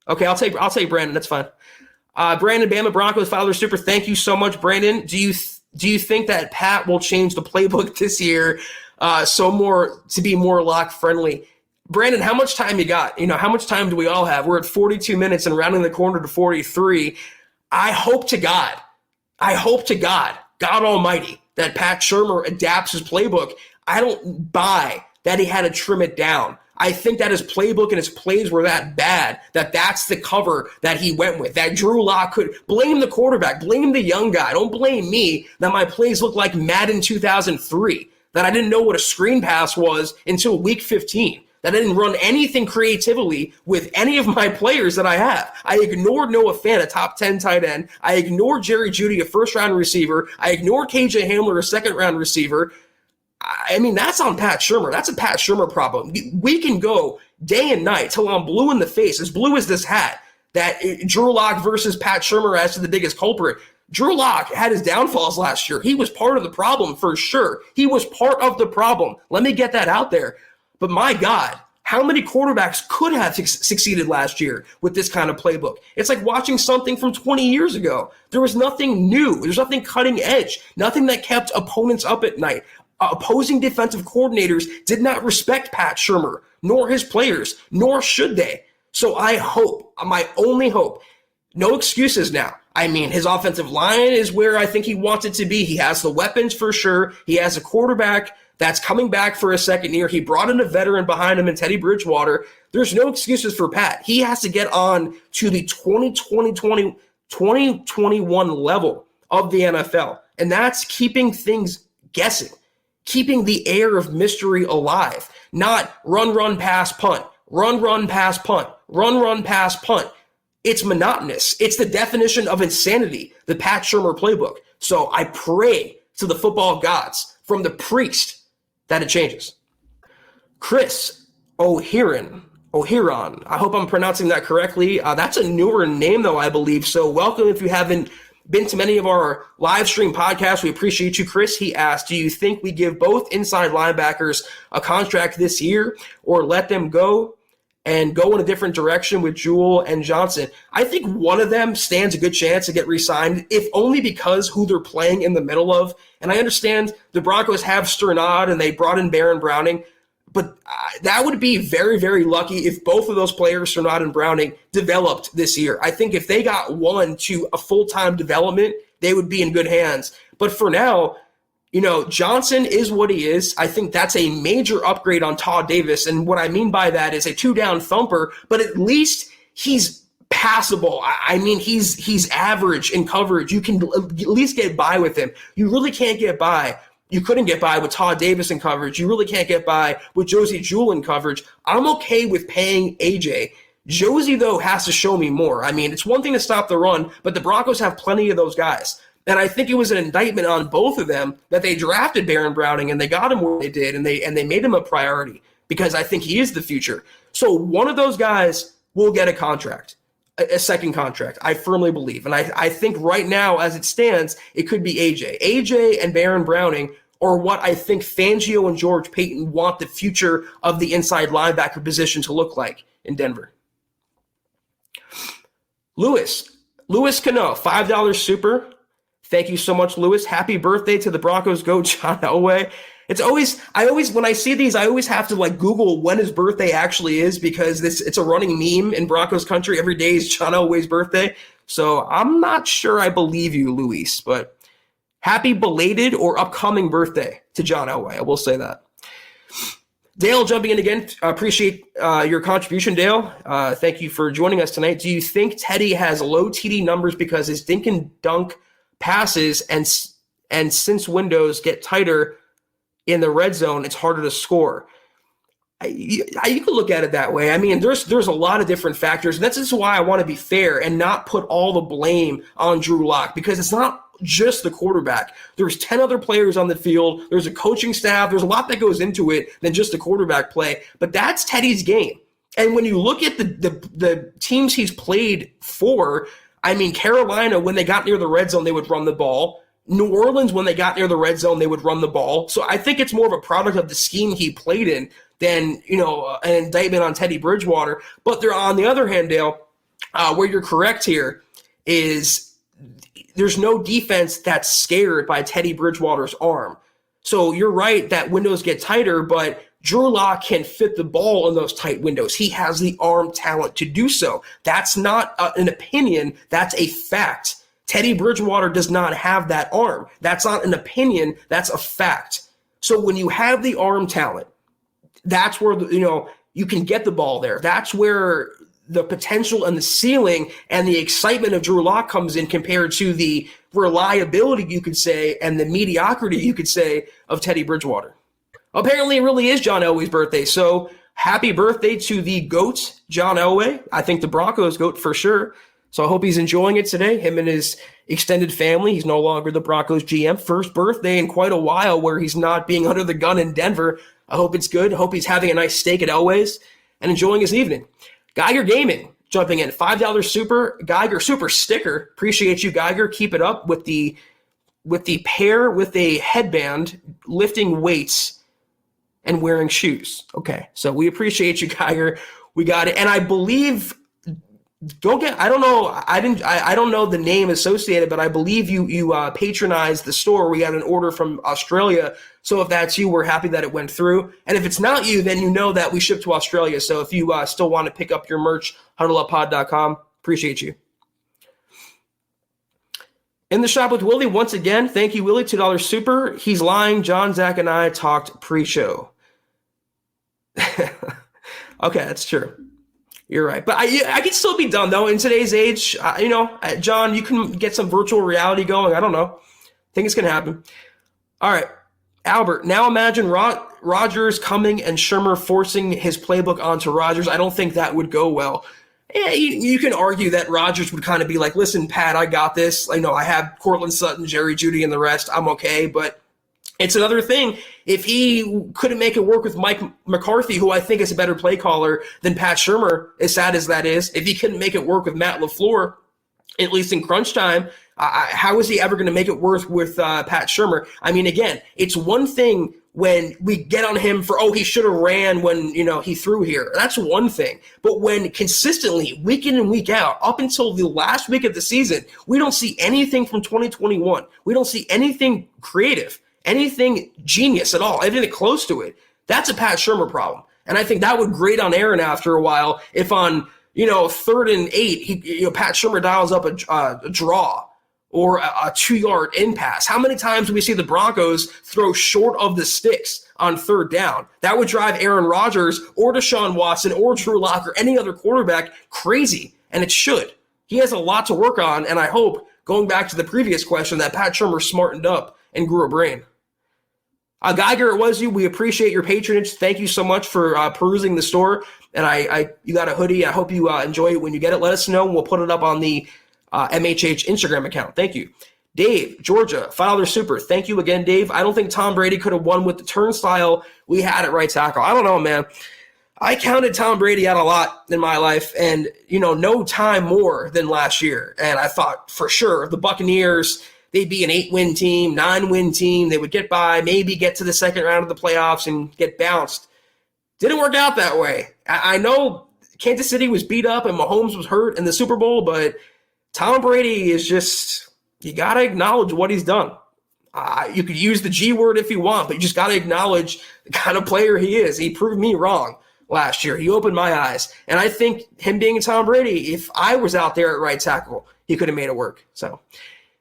Okay, I'll take Brandon. That's fine. Brandon Bama Broncos $5 super. Thank you so much, Brandon. Do you think that Pat will change the playbook this year to be more lock friendly? Brandon, how much time you got? How much time do we all have? We're at 42 minutes and rounding the corner to 43. I hope to God, God Almighty, that Pat Shurmur adapts his playbook. I don't buy that he had to trim it down. I think that his playbook and his plays were that bad that that's the cover that he went with. That Drew Lock could blame the quarterback, blame the young guy. Don't blame me that my plays look like Madden 2003, that I didn't know what a screen pass was until week 15. That I didn't run anything creatively with any of my players that I have. I ignored Noah Fant, a top 10 tight end. I ignored Jerry Jeudy, a first-round receiver. I ignored KJ Hamler, a second-round receiver. I mean, that's on Pat Shurmur. That's a Pat Shurmur problem. We can go day and night till I'm blue in the face, as blue as this hat, that Drew Lock versus Pat Shurmur as to the biggest culprit. Drew Lock had his downfalls last year. He was part of the problem for sure. He was part of the problem. Let me get that out there. But my God, how many quarterbacks could have succeeded last year with this kind of playbook? It's like watching something from 20 years ago. There was nothing new. There's nothing cutting edge, nothing that kept opponents up at night. Opposing defensive coordinators did not respect Pat Shurmur, nor his players, nor should they. So I hope, my only hope, no excuses now. I mean, his offensive line is where I think he wants it to be. He has the weapons for sure. He has a quarterback that's coming back for a second year. He brought in a veteran behind him in Teddy Bridgewater. There's no excuses for Pat. He has to get on to the 2021 level of the NFL. And that's keeping things guessing, keeping the air of mystery alive, not run, pass, punt, run, pass, punt, run, pass, punt. It's monotonous. It's the definition of insanity, the Pat Shurmur playbook. So I pray to the football gods from the priest that it changes. Chris O'Heron, I hope I'm pronouncing that correctly. That's a newer name, though, I believe. So welcome if you haven't been to many of our live stream podcasts. We appreciate you, Chris. He asked, do you think we give both inside linebackers a contract this year or let them go and go in a different direction with Jewell and Johnson? I think one of them stands a good chance to get re-signed, if only because who they're playing in the middle of. And I understand the Broncos have Sternad and they brought in Baron Browning, but that would be very, very lucky if both of those players, Sternad and Browning, developed this year. I think if they got one to a full-time development, they would be in good hands. But for now, Johnson is what he is. I think that's a major upgrade on Todd Davis. And what I mean by that is a two-down thumper, but at least he's passable. I mean, he's average in coverage. You can at least get by with him. You really can't get by. You couldn't get by with Todd Davis in coverage. You really can't get by with Josie Jewell in coverage. I'm okay with paying AJ. Josie, though, has to show me more. I mean, it's one thing to stop the run, but the Broncos have plenty of those guys. And I think it was an indictment on both of them that they drafted Baron Browning and they got him where they did, and they made him a priority because I think he is the future. So one of those guys will get a contract, a second contract, I firmly believe. And I think right now, as it stands, it could be AJ. AJ and Baron Browning are what I think Fangio and George Payton want the future of the inside linebacker position to look like in Denver. Lewis Cano, $5 super. Thank you so much, Lewis. Happy birthday to the Broncos. Go John Elway. When I see these, I always have to Google when his birthday actually is because it's a running meme in Broncos country. Every day is John Elway's birthday. So I'm not sure I believe you, Luis, but happy belated or upcoming birthday to John Elway. I will say that. Dale jumping in again. Appreciate your contribution, Dale. Thank you for joining us tonight. Do you think Teddy has low TD numbers because his dink and dunk passes and since windows get tighter in the red zone, it's harder to score? You can look at it that way. I mean, there's a lot of different factors, and that's just why I want to be fair and not put all the blame on Drew Lock, because it's not just the quarterback. There's 10 other players on the field. There's a coaching staff. There's a lot that goes into it than just the quarterback play. But that's Teddy's game. And when you look at the teams he's played for, I mean, Carolina, when they got near the red zone, they would run the ball. New Orleans, when they got near the red zone, they would run the ball. So I think it's more of a product of the scheme he played in than, an indictment on Teddy Bridgewater. But there, on the other hand, Dale, where you're correct here is there's no defense that's scared by Teddy Bridgewater's arm. So you're right that windows get tighter, but Drew Lock can fit the ball in those tight windows. He has the arm talent to do so. That's not an opinion. That's a fact. Teddy Bridgewater does not have that arm. That's not an opinion. That's a fact. So when you have the arm talent, that's where, you can get the ball there. That's where the potential and the ceiling and the excitement of Drew Lock comes in compared to the reliability, you could say, and the mediocrity, you could say, of Teddy Bridgewater. Apparently, it really is John Elway's birthday. So happy birthday to the GOAT, John Elway. I think the Broncos GOAT for sure. So I hope he's enjoying it today, him and his extended family. He's no longer the Broncos GM. First birthday in quite a while where he's not being under the gun in Denver. I hope it's good. I hope he's having a nice steak at Elway's and enjoying his evening. Geiger Gaming jumping in. $5 super. Geiger super sticker. Appreciate you, Geiger. Keep it up with the pair with a headband, lifting weights, and wearing shoes. Okay, so we appreciate you, Geiger. We got it. And I believe, I don't know the name associated, but I believe you patronized the store. We got an order from Australia. So if that's you, we're happy that it went through. And if it's not you, then you know that we ship to Australia. So if you still want to pick up your merch, huddleuppod.com. Appreciate you. In the shop with Willie, once again, thank you, Willie, $2 super. He's lying. John, Zach, and I talked pre-show. Okay, that's true. You're right. But I can still be done, though, in today's age. John, you can get some virtual reality going. I don't know. I think it's going to happen. All right. Albert, now imagine Rodgers coming and Shermer forcing his playbook onto Rodgers. I don't think that would go well. Yeah, you can argue that Rodgers would kind of be like, listen, Pat, I got this. I have Cortland Sutton, Jerry Jeudy, and the rest. I'm okay. But it's another thing. If he couldn't make it work with Mike McCarthy, who I think is a better play caller than Pat Shermer, as sad as that is, if he couldn't make it work with Matt LaFleur, at least in crunch time, how is he ever going to make it work with Pat Shermer? I mean, again, it's one thing when we get on him for, he should have ran when, he threw here. That's one thing. But when consistently, week in and week out, up until the last week of the season, we don't see anything from 2021. We don't see anything creative, anything genius at all, anything close to it. That's a Pat Shermer problem. And I think that would grate on Aaron after a while if on, 3rd and 8, Pat Shermer dials up a draw or a 2-yard in pass. How many times do we see the Broncos throw short of the sticks on 3rd down? That would drive Aaron Rodgers or Deshaun Watson or Drew Lock or any other quarterback crazy, and it should. He has a lot to work on, and I hope, going back to the previous question, that Pat Shermer smartened up and grew a brain. Geiger, it was you. We appreciate your patronage. Thank you so much for perusing the store. And you got a hoodie. I hope you enjoy it when you get it. Let us know, and we'll put it up on the MHH Instagram account. Thank you. Dave, Georgia, $5 super. Thank you again, Dave. I don't think Tom Brady could have won with the turnstile we had at right tackle. I don't know, man. I counted Tom Brady out a lot in my life, and, no time more than last year. And I thought for sure the Buccaneers, they'd be an 8-win team, 9-win team. They would get by, maybe get to the second round of the playoffs and get bounced. Didn't work out that way. I know Kansas City was beat up and Mahomes was hurt in the Super Bowl, but Tom Brady is just, you got to acknowledge what he's done. You could use the G word if you want, but you just got to acknowledge the kind of player he is. He proved me wrong last year. He opened my eyes. And I think him being Tom Brady, if I was out there at right tackle, he could have made it work. So,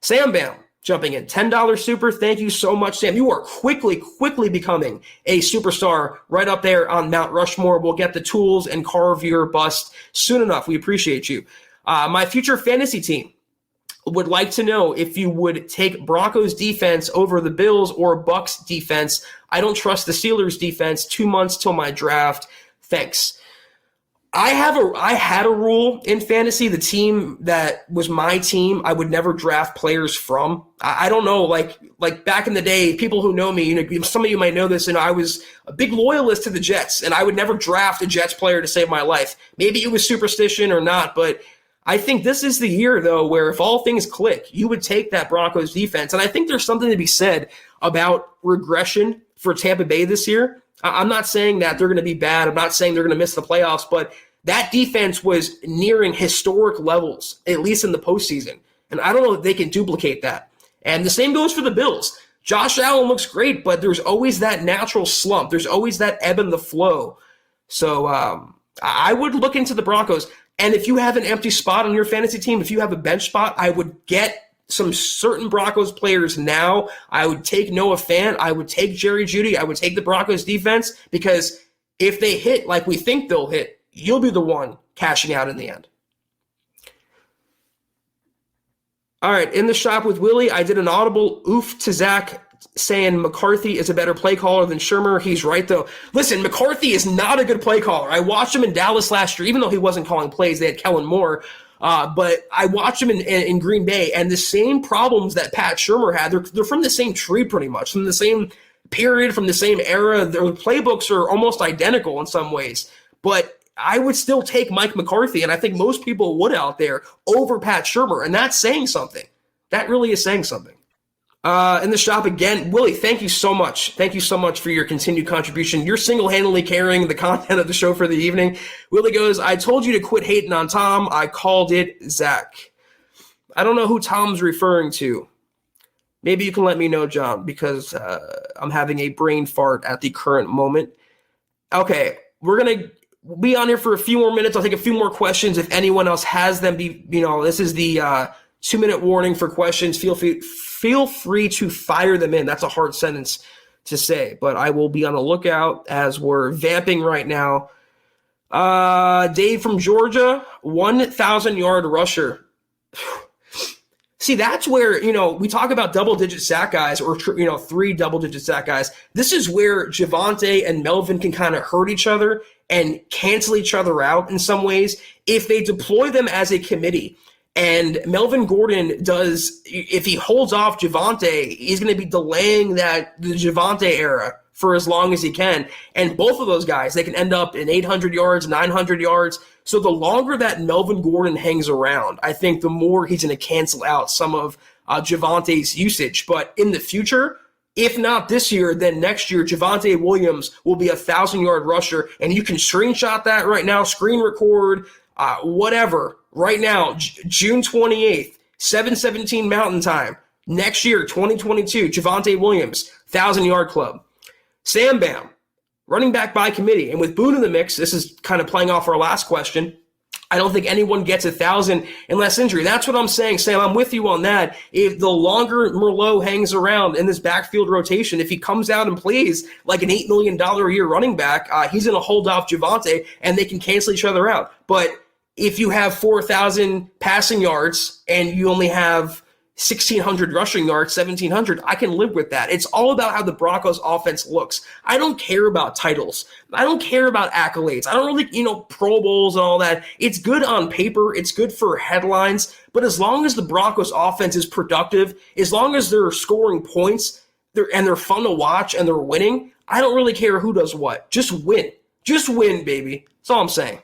Sam Bam jumping in. $10 super. Thank you so much, Sam. You are quickly becoming a superstar right up there on Mount Rushmore. We'll get the tools and carve your bust soon enough. We appreciate you. My future fantasy team would like to know if you would take Broncos defense over the Bills or Bucks defense. I don't trust the Steelers defense. 2 months till my draft. Thanks. I had a rule in fantasy. The team that was my team, I would never draft players from. I don't know, like back in the day, people who know me, you know, some of you might know this, and I was a big loyalist to the Jets, and I would never draft a Jets player to save my life. Maybe it was superstition or not, but I think this is the year, though, where if all things click, you would take that Broncos defense. And I think there's something to be said about regression for Tampa Bay this year. I'm not saying that they're going to be bad. I'm not saying they're going to miss the playoffs, but that defense was nearing historic levels, at least in the postseason. And I don't know if they can duplicate that. And the same goes for the Bills. Josh Allen looks great, but there's always that natural slump. There's always that ebb and the flow. So I would look into the Broncos. And if you have an empty spot on your fantasy team, if you have a bench spot, I would get some certain Broncos players now. I would take Noah Fant. I would take Jerry Jeudy. I would take the Broncos defense, because if they hit like we think they'll hit, you'll be the one cashing out in the end. All right, in the shop with Willie, I did an audible oof to Zach saying McCarthy is a better play caller than Shermer. He's right, though. Listen, McCarthy is not a good play caller. I watched him in Dallas last year, even though he wasn't calling plays. They had Kellen Moore. But I watched him in Green Bay, and the same problems that Pat Shermer had, they're from the same tree pretty much, from the same period, from the same era. Their playbooks are almost identical in some ways. But I would still take Mike McCarthy, and I think most people would out there, over Pat Shermer, and that's saying something. That really is saying something. In the shop again, Willie, thank you so much. Thank you so much for your continued contribution. You're single-handedly carrying the content of the show for the evening. Willie goes, I told you to quit hating on Tom. I called it Zach. I don't know who Tom's referring to. Maybe you can let me know, John, because I'm having a brain fart at the current moment. Okay, we're going to be on here for a few more minutes. I'll take a few more questions if anyone else has them. This is the 2-minute warning for questions. Feel free to fire them in. That's a hard sentence to say, but I will be on the lookout as we're vamping right now. Dave from Georgia, 1,000-yard rusher. See, that's where, we talk about double-digit sack guys or, 3 double-digit sack guys. This is where Javonte and Melvin can kind of hurt each other and cancel each other out in some ways if they deploy them as a committee. And Melvin Gordon does, if he holds off Javonte, he's going to be delaying the Javonte era for as long as he can. And both of those guys, they can end up in 800 yards, 900 yards. So the longer that Melvin Gordon hangs around, I think the more he's going to cancel out some of Javonte's usage. But in the future, if not this year, then next year, Javonte Williams will be 1,000-yard rusher. And you can screenshot that right now, screen record, whatever. Right now, June 28th, 7:17 Mountain Time. Next year, 2022, Javonte Williams, 1,000-yard club. Sam Bam, running back by committee. And with Boone in the mix, this is kind of playing off our last question. I don't think anyone gets 1,000 unless injury. That's what I'm saying, Sam. I'm with you on that. If the longer Merlot hangs around in this backfield rotation, if he comes out and plays like an $8 million a year running back, he's going to hold off Javonte, and they can cancel each other out. But if you have 4,000 passing yards and you only have 1,600 rushing yards, 1,700, I can live with that. It's all about how the Broncos offense looks. I don't care about titles. I don't care about accolades. I don't really, Pro Bowls and all that. It's good on paper. It's good for headlines. But as long as the Broncos offense is productive, as long as they're scoring points and they're fun to watch and they're winning, I don't really care who does what. Just win. Just win, baby. That's all I'm saying.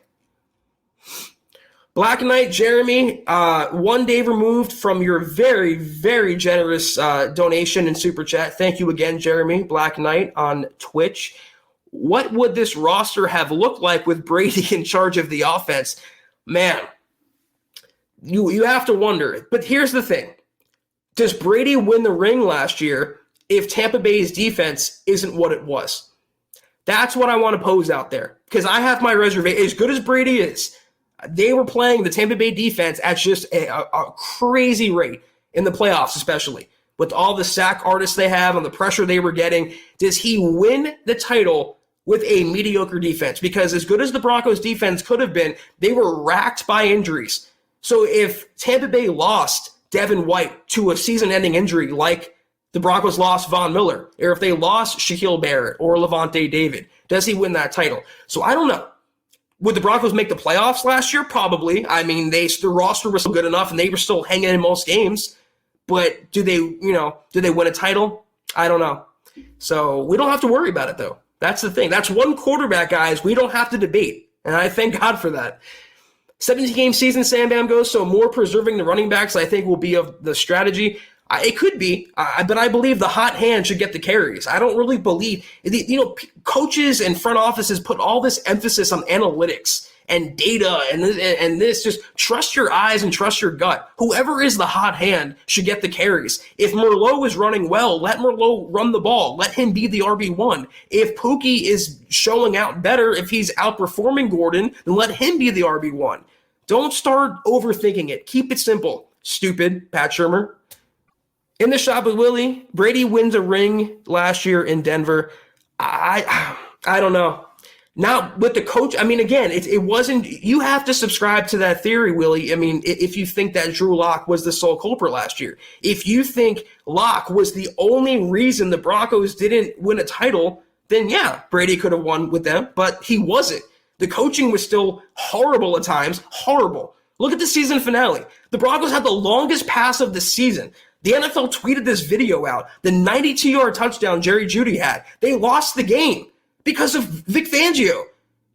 Black Knight, Jeremy, 1 day removed from your very, very generous donation and super chat. Thank you again, Jeremy. Black Knight on Twitch. What would this roster have looked like with Brady in charge of the offense? Man, you have to wonder. But here's the thing. Does Brady win the ring last year if Tampa Bay's defense isn't what it was? That's what I want to pose out there, because I have my reservation. As good as Brady is, they were playing the Tampa Bay defense at just a crazy rate in the playoffs, especially with all the sack artists they have and the pressure they were getting. Does he win the title with a mediocre defense? Because as good as the Broncos defense could have been, they were racked by injuries. So if Tampa Bay lost Devin White to a season-ending injury like the Broncos lost Von Miller, or if they lost Shaquille Barrett or Levante David, does he win that title? So I don't know. Would the Broncos make the playoffs last year? Probably. I mean, their roster was still good enough, and they were still hanging in most games. But do they win a title? I don't know. So we don't have to worry about it, though. That's the thing. That's one quarterback, guys, we don't have to debate. And I thank God for that. 17-game season, Sam Bam goes, so more preserving the running backs, I think, will be of the strategy. It could be, but I believe the hot hand should get the carries. I don't really believe, coaches and front offices put all this emphasis on analytics and data and this. Just trust your eyes and trust your gut. Whoever is the hot hand should get the carries. If Merlot is running well, let Merlot run the ball. Let him be the RB1. If Pookie is showing out better, if he's outperforming Gordon, then let him be the RB1. Don't start overthinking it. Keep it simple. Stupid, Pat Shurmur. In the shop with Willie, Brady wins a ring last year in Denver. I don't know. Now with the coach, I mean, again, it wasn't. You have to subscribe to that theory, Willie. I mean, if you think that Drew Lock was the sole culprit last year, if you think Lock was the only reason the Broncos didn't win a title, then yeah, Brady could have won with them, but he wasn't. The coaching was still horrible at times. Horrible. Look at the season finale. The Broncos had the longest pass of the season. The NFL tweeted this video out. The 92-yard touchdown Jerry Jeudy had. They lost the game because of Vic Fangio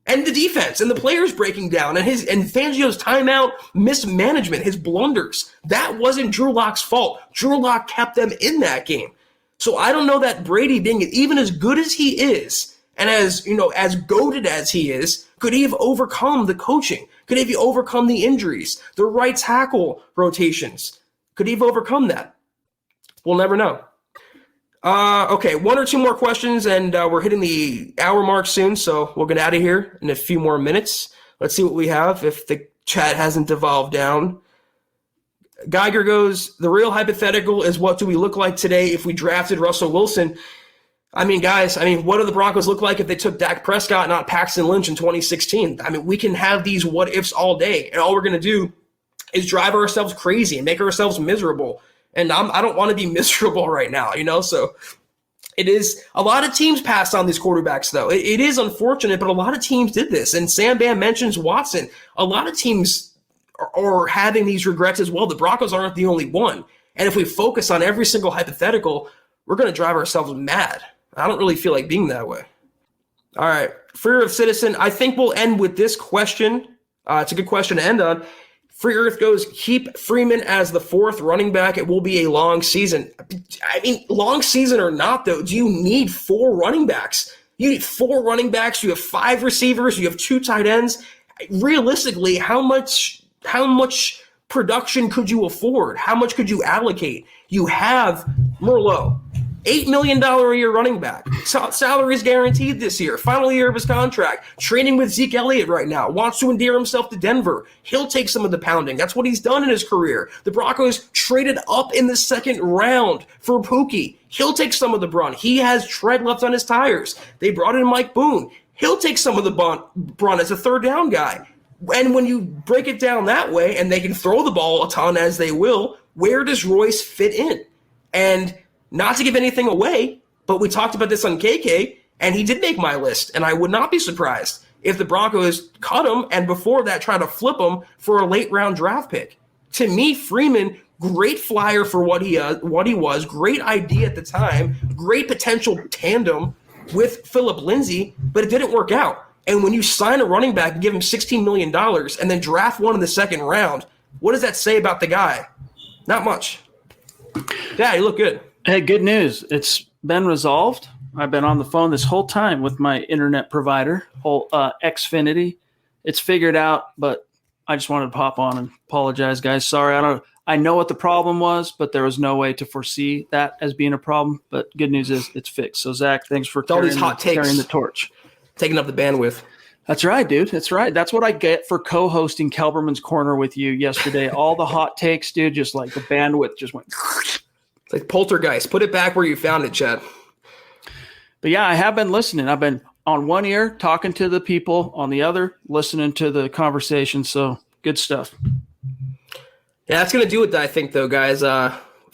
and the defense and the players breaking down and Fangio's timeout mismanagement, his blunders. That wasn't Drew Lock's fault. Drew Lock kept them in that game. So I don't know that Brady, being even as good as he is and as goated as he is, could he have overcome the coaching? Could he have overcome the injuries, the right tackle rotations? Could he have overcome that? We'll never know. Okay, one or two more questions, and we're hitting the hour mark soon, so we'll get out of here in a few more minutes. Let's see what we have, if the chat hasn't devolved down. Geiger goes, the real hypothetical is what do we look like today if we drafted Russell Wilson? I mean, guys, what do the Broncos look like if they took Dak Prescott, not Paxton Lynch in 2016? I mean, we can have these what-ifs all day, and all we're going to do is drive ourselves crazy and make ourselves miserable. And I don't want to be miserable right now, so it is. A lot of teams passed on these quarterbacks, though. It is unfortunate, but a lot of teams did this. And Sam Bam mentions Watson. A lot of teams are having these regrets as well. The Broncos aren't the only one. And if we focus on every single hypothetical, we're going to drive ourselves mad. I don't really feel like being that way. All right. Free Earth Citizen, I think we'll end with this question. It's a good question to end on. Free Earth goes, keep Freeman as the fourth running back. It will be a long season. I mean, long season or not, though, do you need four running backs? You need four running backs. You have five receivers. You have two tight ends. Realistically, how much production could you afford? How much could you allocate? You have Merlot, $8 million a year running back. Salary is guaranteed this year. Final year of his contract. Training with Zeke Elliott right now. Wants to endear himself to Denver. He'll take some of the pounding. That's what he's done in his career. The Broncos traded up in the second round for Pookie. He'll take some of the brunt. He has tread left on his tires. They brought in Mike Boone. He'll take some of the brunt as a third down guy. And when you break it down that way, and they can throw the ball a ton as they will, where does Royce fit in? And not to give anything away, but we talked about this on KK, and he did make my list, and I would not be surprised if the Broncos cut him and before that try to flip him for a late-round draft pick. To me, Freeman, great flyer for what he was, great idea at the time, great potential tandem with Phillip Lindsay, but it didn't work out. And when you sign a running back and give him $16 million and then draft one in the second round, what does that say about the guy? Not much. Yeah, you look good. Hey, good news. It's been resolved. I've been on the phone this whole time with my internet provider, Xfinity. It's figured out, but I just wanted to pop on and apologize, guys. Sorry, I know what the problem was, but there was no way to foresee that as being a problem. But good news is it's fixed. So, Zach, thanks for carrying the torch. Taking up the bandwidth. That's right, dude. That's right. That's what I get for co-hosting Kelberman's Corner with you yesterday. All the hot takes, dude, just like the bandwidth just went. It's like poltergeist. Put it back where you found it, Chad. But yeah, I have been listening. I've been on one ear talking to the people, on the other listening to the conversation. So good stuff. Yeah, that's going to do it, I think, though, guys.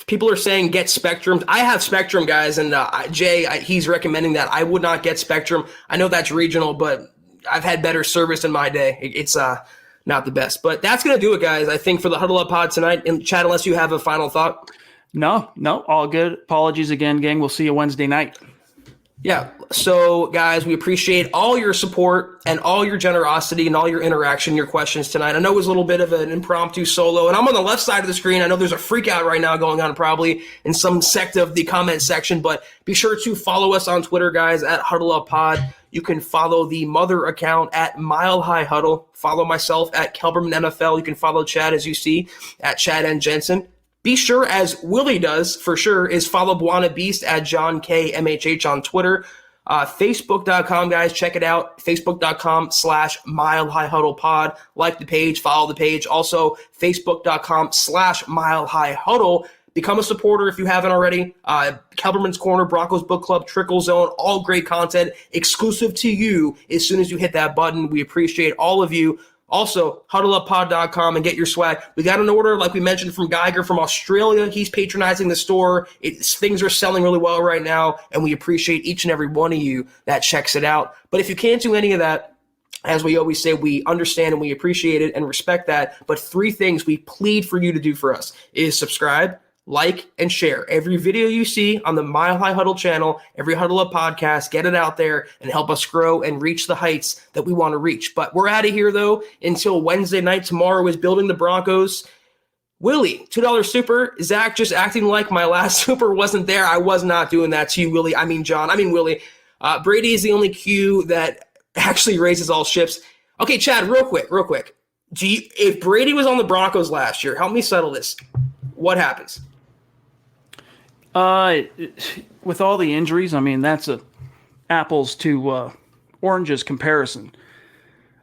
People are saying get Spectrum. I have Spectrum, guys, and Jay, he's recommending that. I would not get Spectrum. I know that's regional, but I've had better service in my day. It's not the best. But that's going to do it, guys, I think, for the Huddle Up Pod tonight. And Chad, unless you have a final thought. No, all good. Apologies again, gang. We'll see you Wednesday night. Yeah. So, guys, we appreciate all your support and all your generosity and all your interaction, your questions tonight. I know it was a little bit of an impromptu solo, and I'm on the left side of the screen. I know there's a freak out right now going on probably in some sect of the comment section, but be sure to follow us on Twitter, guys, at Huddle Up Pod. You can follow the mother account at Mile High Huddle. Follow myself at Kelberman NFL. You can follow Chad, as you see, at Chad and Jensen. Be sure, as Willie does for sure, is follow Buana Beast at John K MHH on Twitter. Facebook.com, guys, check it out. Facebook.com/Mile High Huddle Pod. Like the page, follow the page. Also, Facebook.com/Mile High Huddle. Become a supporter if you haven't already. Kelberman's Corner, Broncos Book Club, Trickle Zone, all great content exclusive to you as soon as you hit that button. We appreciate all of you. Also, huddleuppod.com and get your swag. We got an order, like we mentioned, from Geiger from Australia. He's patronizing the store. Things are selling really well right now, and we appreciate each and every one of you that checks it out. But if you can't do any of that, as we always say, we understand and we appreciate it and respect that. But 3 things we plead for you to do for us is subscribe, like, and share. Every video you see on the Mile High Huddle channel, every Huddle Up podcast, get it out there and help us grow and reach the heights that we want to reach. But we're out of here, though, until Wednesday night. Tomorrow is building the Broncos. Willie, $2 super. Zach just acting like my last super wasn't there. I was not doing that to you, Willie. I mean, John. I mean, Willie. Brady is the only Q that actually raises all ships. Okay, Chad, real quick. If Brady was on the Broncos last year, help me settle this. What happens? With all the injuries, I mean, that's a apples to oranges comparison.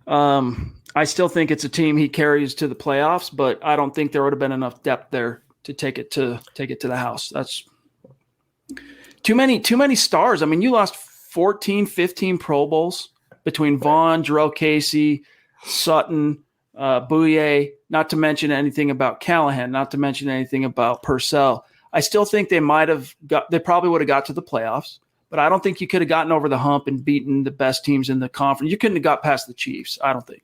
I still think it's a team he carries to the playoffs, but I don't think there would have been enough depth there to take it to the house. That's too many stars. I mean, you lost 14, 15 Pro Bowls between Vaughn, Jarrell Casey, Sutton, Bouye, not to mention anything about Callahan, not to mention anything about Purcell. I still think they probably would have got to the playoffs, but I don't think you could have gotten over the hump and beaten the best teams in the conference. You couldn't have got past the Chiefs, I don't think.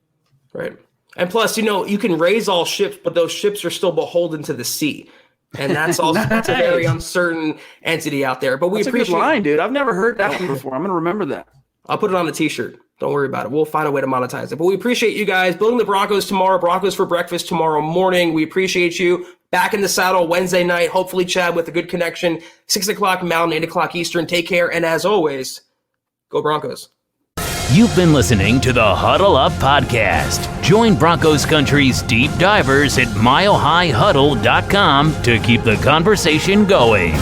Right. And plus, you can raise all ships, but those ships are still beholden to the sea. And that's also Nice. That's a very uncertain entity out there. But That's a good line, dude. I've never heard that one before. I'm going to remember that. I'll put it on a t-shirt. Don't worry about it. We'll find a way to monetize it. But we appreciate you guys. Building the Broncos tomorrow. Broncos for breakfast tomorrow morning. We appreciate you. Back in the saddle Wednesday night. Hopefully, Chad, with a good connection. 6 o'clock Mountain, 8 o'clock Eastern. Take care. And as always, go Broncos. You've been listening to the Huddle Up Podcast. Join Broncos Country's deep divers at milehighhuddle.com to keep the conversation going.